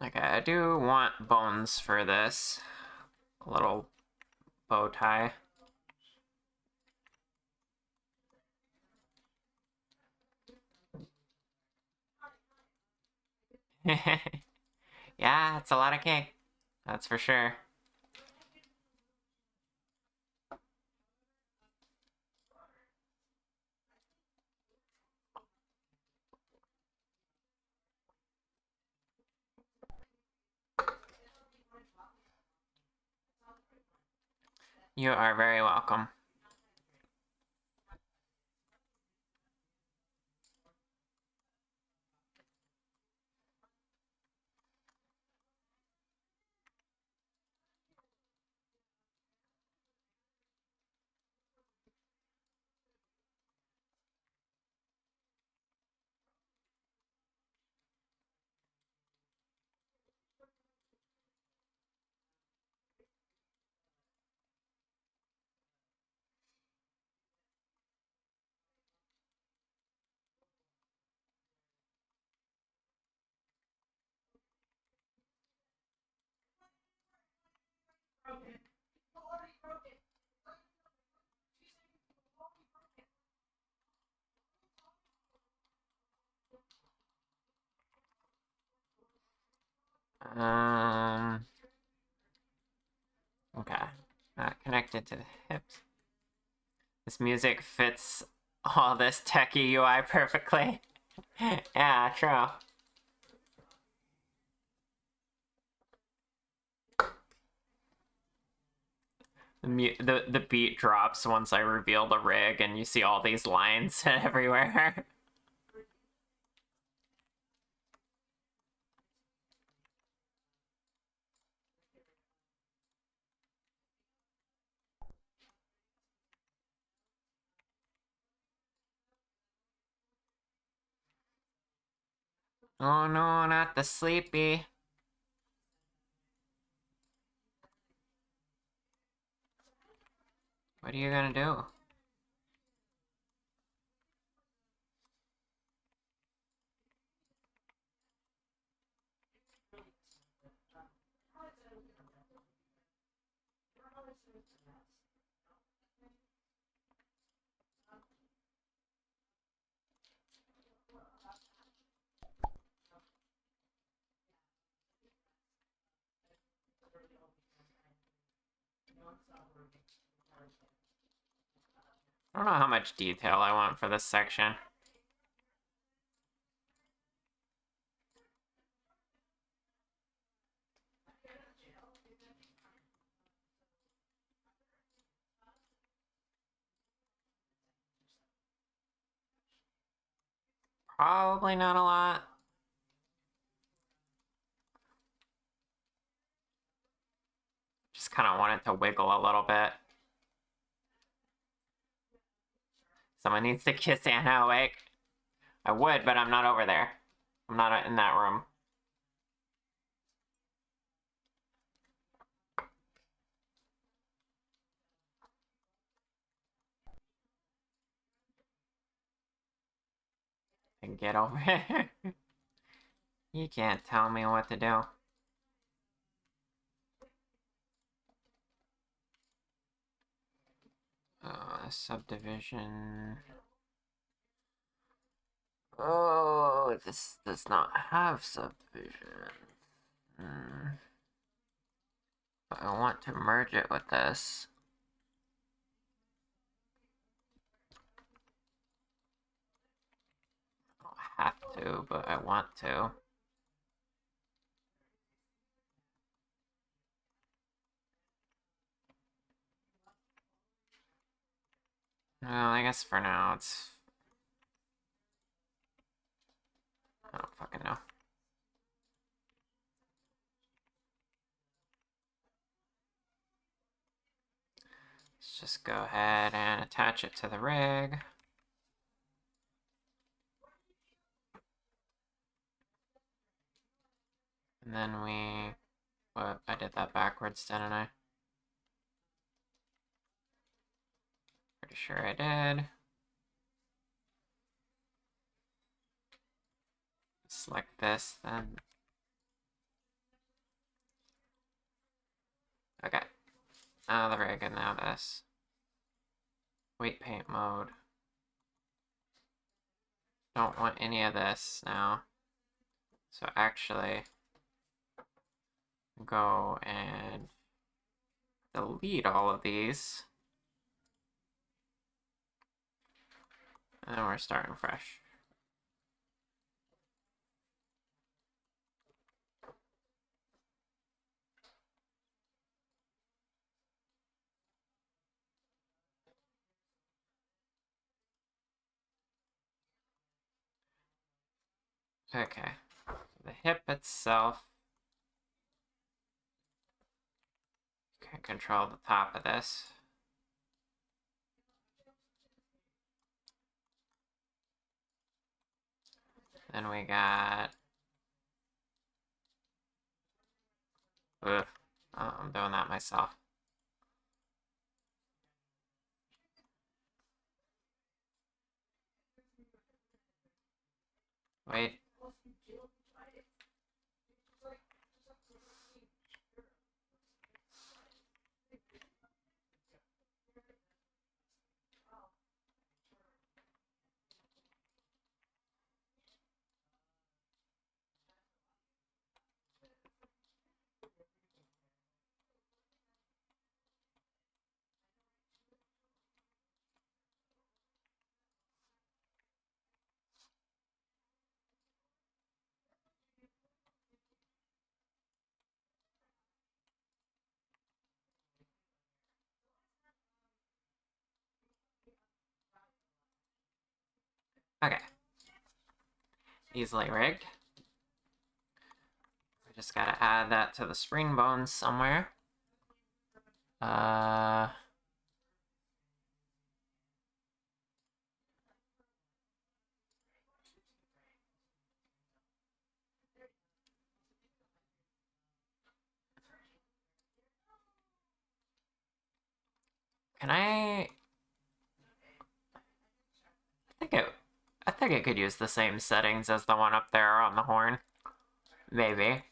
Speaker 1: Okay, I do want bones for this. A little bow tie. Yeah, it's a lot of cake. That's for sure. You are very welcome. Okay. Not connected to the hips. This music fits all this techie UI perfectly. Yeah, true. The beat drops once I reveal the rig, and you see all these lines everywhere. Oh no, not the sleepy. What are you gonna do? I don't know how much detail I want for this section. Probably not a lot. Just kind of want it to wiggle a little bit. Someone needs to kiss Anna awake. I would, but I'm not over there. I'm not in that room. And get over here. You can't tell me what to do. Subdivision. Oh, this does not have subdivision. But I want to merge it with this. I don't have to, but I want to. Well, I guess for now it's... I don't fucking know. Let's just go ahead and attach it to the rig. And then we... What? I did that backwards, didn't I? Pretty sure I did. Select this, then Now the rig and now this. Weight paint mode. Don't want any of this now. So actually, go and delete all of these. And then we're starting fresh. Okay, the hip itself. Can control the top of this. Then we got. Ugh. Oh, I'm doing that myself. Wait. Okay. Easily rigged. We just gotta add that to the spring bones somewhere. Can I think it could use the same settings as the one up there on the horn. Maybe.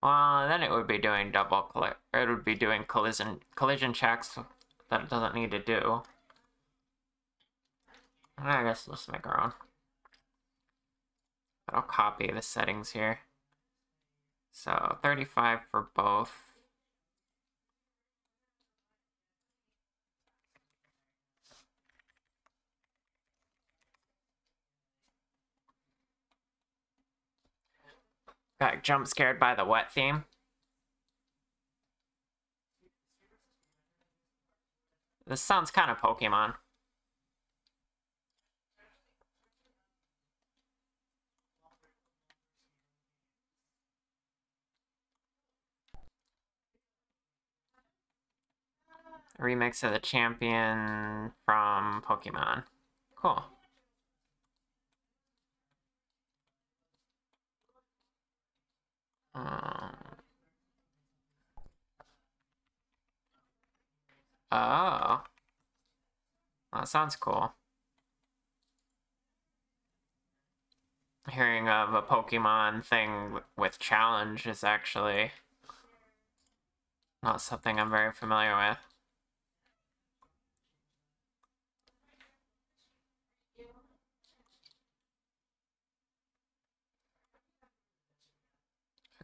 Speaker 1: Well, then it would be doing it would be doing collision checks that it doesn't need to do. I guess let's make our own. I'll copy the settings here. So 35 for both. Got jump scared by the wet theme. This sounds kind of Pokemon. Remix of the champion from Pokemon. Cool. Oh. That sounds cool. Hearing of a Pokemon thing with challenge is actually not something I'm very familiar with.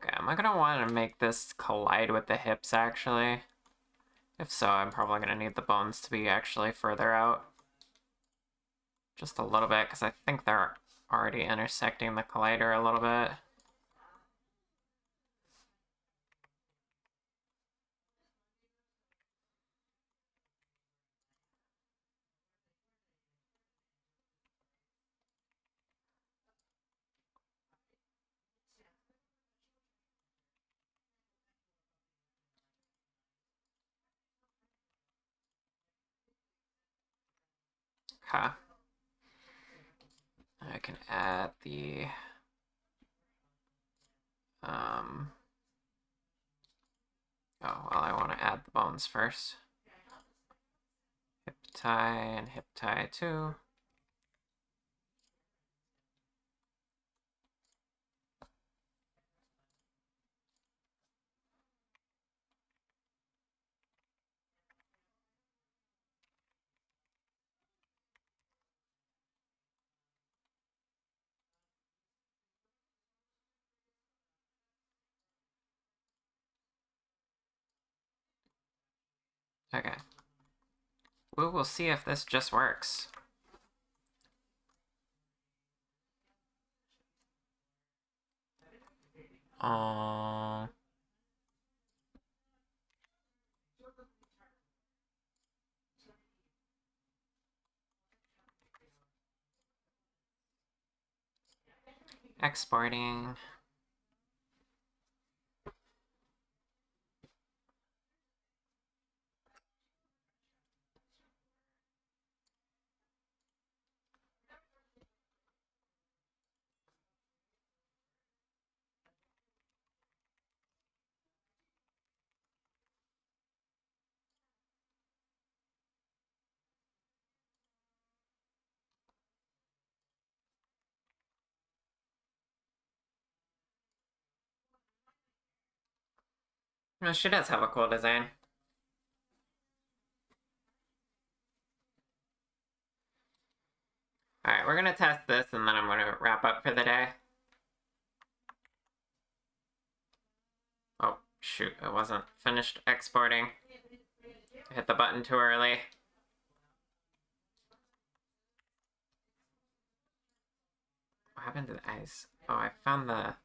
Speaker 1: Okay, am I gonna want to make this collide with the hips actually? If so, I'm probably gonna need the bones to be actually further out. Just a little bit, because I think they're already intersecting the collider a little bit. Okay. I can add the oh, well, I want to add the bones first. Hip tie and hip tie too. Okay. We will see if this just works. Exporting. No, she does have a cool design. Alright, we're gonna test this and then I'm gonna wrap up for the day. Oh, shoot, I wasn't finished exporting. I hit the button too early. What happened to the eyes? Oh, I found the...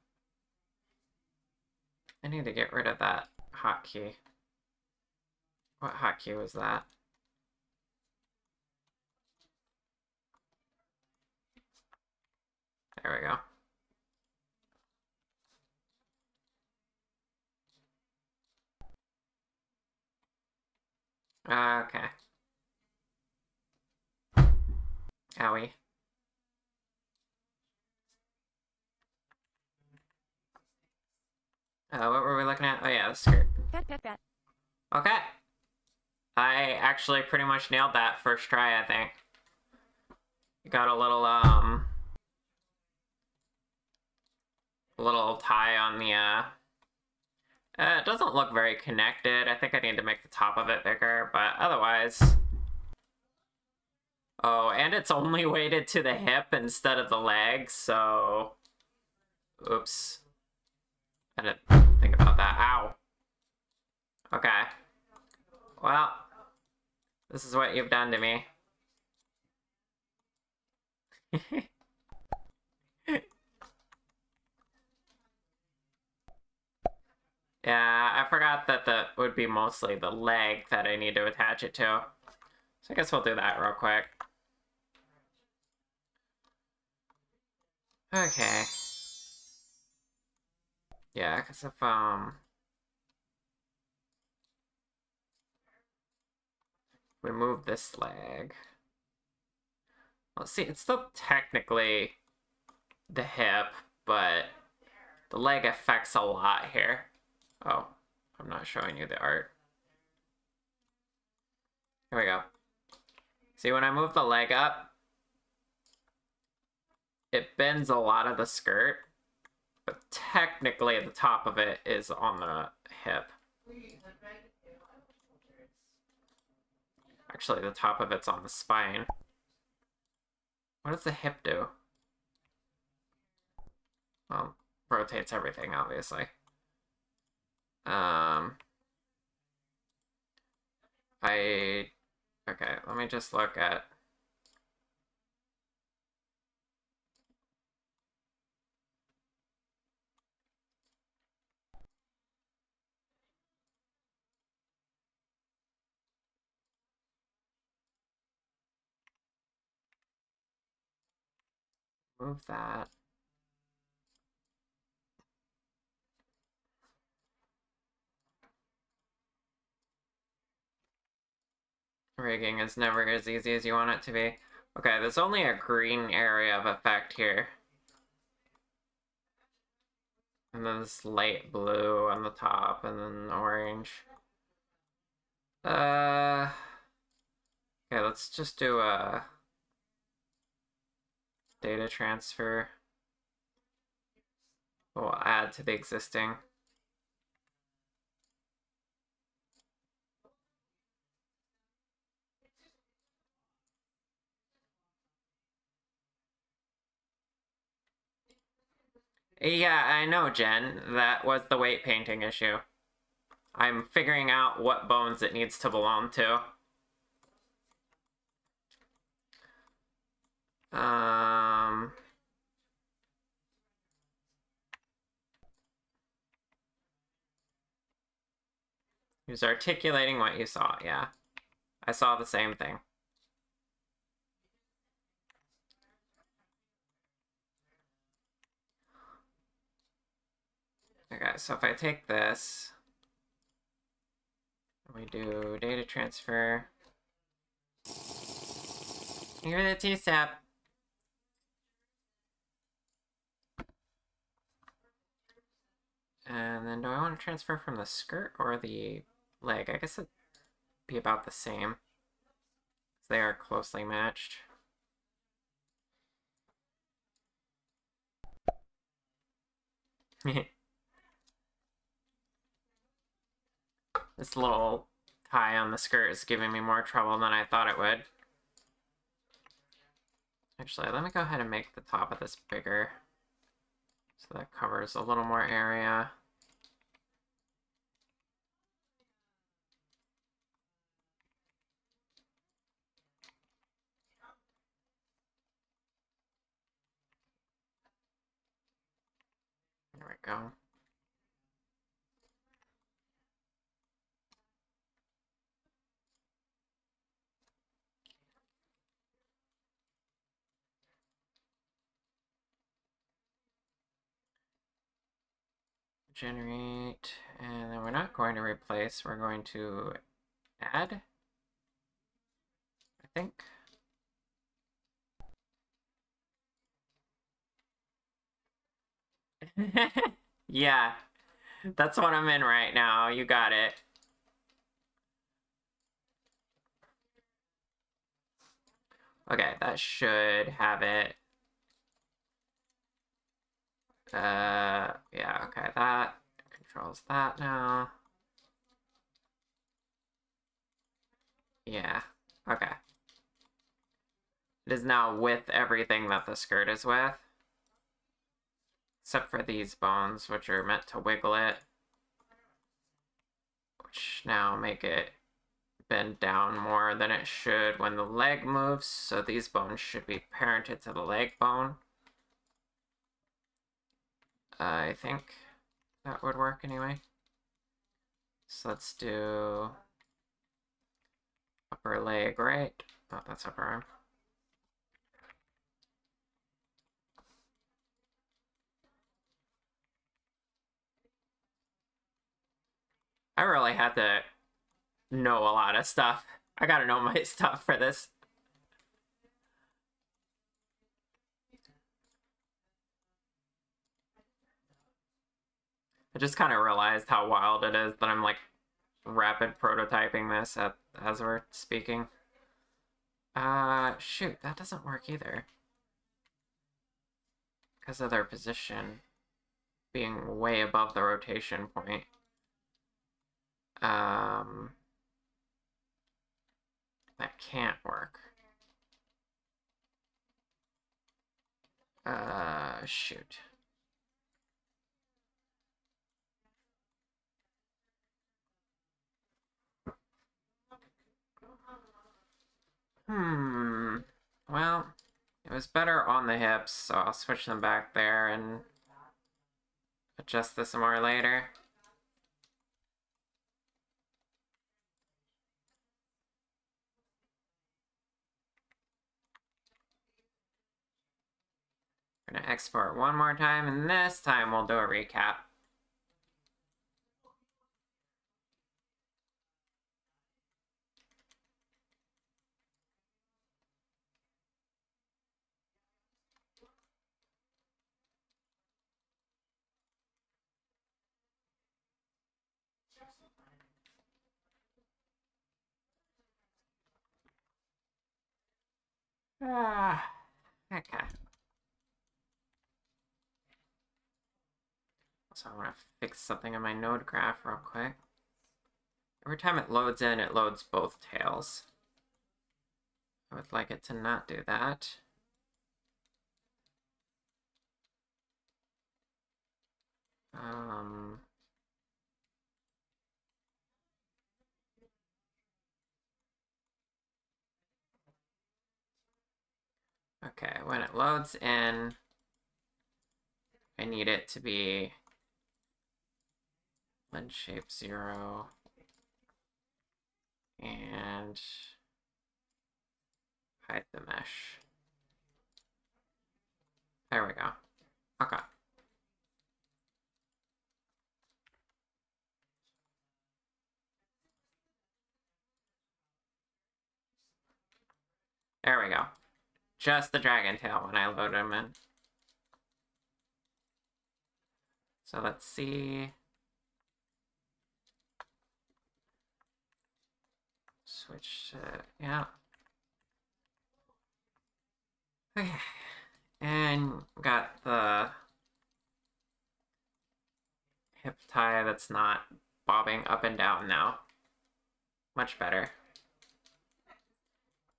Speaker 1: I need to get rid of that hotkey. What hotkey was that? There we go. Okay. Owie. What were we looking at? Oh yeah, the skirt.
Speaker 3: Pet pet pet.
Speaker 1: Okay. I actually pretty much nailed that first try, I think. Got a little tie on the, it doesn't look very connected. I think I need to make the top of it bigger, but otherwise... Oh, and it's only weighted to the hip instead of the leg, so... Oops. I didn't think about that. Ow. Okay. Well, this is what you've done to me. Yeah, I forgot that that would be mostly the leg that I need to attach it to. So I guess we'll do that real quick. Okay. Yeah, because if, we move this leg. Well, see, it's still technically the hip, but the leg affects a lot here. Oh, I'm not showing you the art. Here we go. See, when I move the leg up, it bends a lot of the skirt, but technically the top of it is on the hip. Actually, the top of it's on the spine. What does the hip do? Well, rotates everything, obviously. Okay, let me just look at... Move that. Rigging is never as easy as you want it to be. Okay, there's only a green area of effect here. And then this light blue on the top, and then orange. Okay, let's just do a data transfer. We'll add to the existing. Yeah, I know, Jen. That was the weight painting issue. I'm figuring out what bones it needs to belong to. He was articulating what you saw, yeah. I saw the same thing. Okay, so if I take this, we do data transfer. Here the TSAP. And then do I want to transfer from the skirt or the leg? I guess it'd be about the same. They are closely matched. This little tie on the skirt is giving me more trouble than I thought it would. Actually, let me go ahead and make the top of this bigger, so that covers a little more area. There we go. Generate, and then we're not going to replace, we're going to add, I think. Yeah, that's what I'm in right now. You got it. Okay, that should have it. Yeah, okay, that controls that now. Yeah, okay. It is now with everything that the skirt is with. Except for these bones, which are meant to wiggle it. Which now make it bend down more than it should when the leg moves, so these bones should be parented to the leg bone. I think that would work anyway. So let's do upper leg, right? Oh, that's upper arm. I really had to know a lot of stuff. I gotta know my stuff for this. I just kind of realized how wild it is that I'm like rapid prototyping this as we're speaking. Shoot, that doesn't work either. Because of their position being way above the rotation point. That can't work. Shoot. Well, it was better on the hips, so I'll switch them back there and adjust this more later. We're gonna export one more time, and this time we'll do a recap. Okay. So I want to fix something in my node graph real quick. Every time it loads in, it loads both tails. I would like it to not do that. Okay, when it loads in, I need it to be blend shape 0 and hide the mesh. There we go. Okay. There we go. Just the dragon tail when I load them in. So let's see. Switch to, yeah. Okay. And got the hip tie that's not bobbing up and down now. Much better.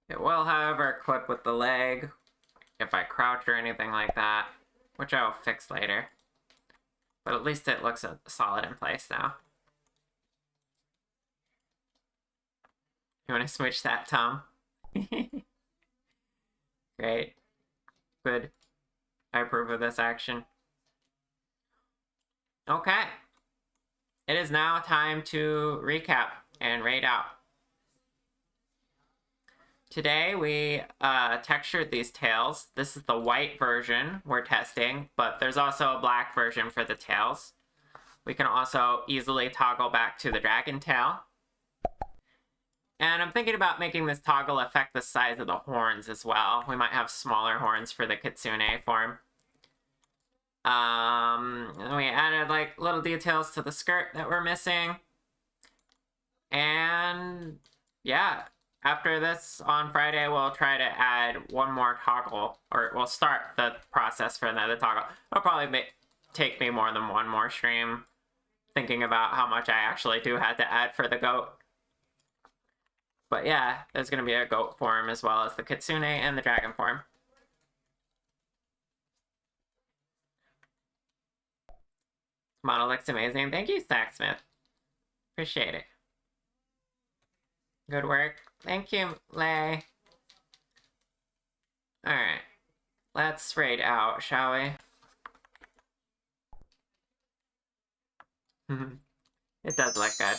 Speaker 1: It will, however, clip with the leg if I crouch or anything like that, which I will fix later. But at least it looks solid in place now. You want to switch that, Tom? Great. Good. I approve of this action. Okay. It is now time to recap and rate out. Today we textured these tails. This is the white version we're testing, but there's also a black version for the tails. We can also easily toggle back to the dragon tail. And I'm thinking about making this toggle affect the size of the horns as well. We might have smaller horns for the kitsune form. And we added like little details to the skirt that we're missing. And yeah, after this on Friday, we'll try to add one more toggle, or we'll start the process for another toggle. It'll probably take me more than one more stream thinking about how much I actually do have to add for the goat. But yeah, there's going to be a goat form as well as the kitsune and the dragon form. Model looks amazing. Thank you, Stacksmith. Appreciate it. Good work. Thank you, Lay. Alright. Let's raid out, shall we? It does look good.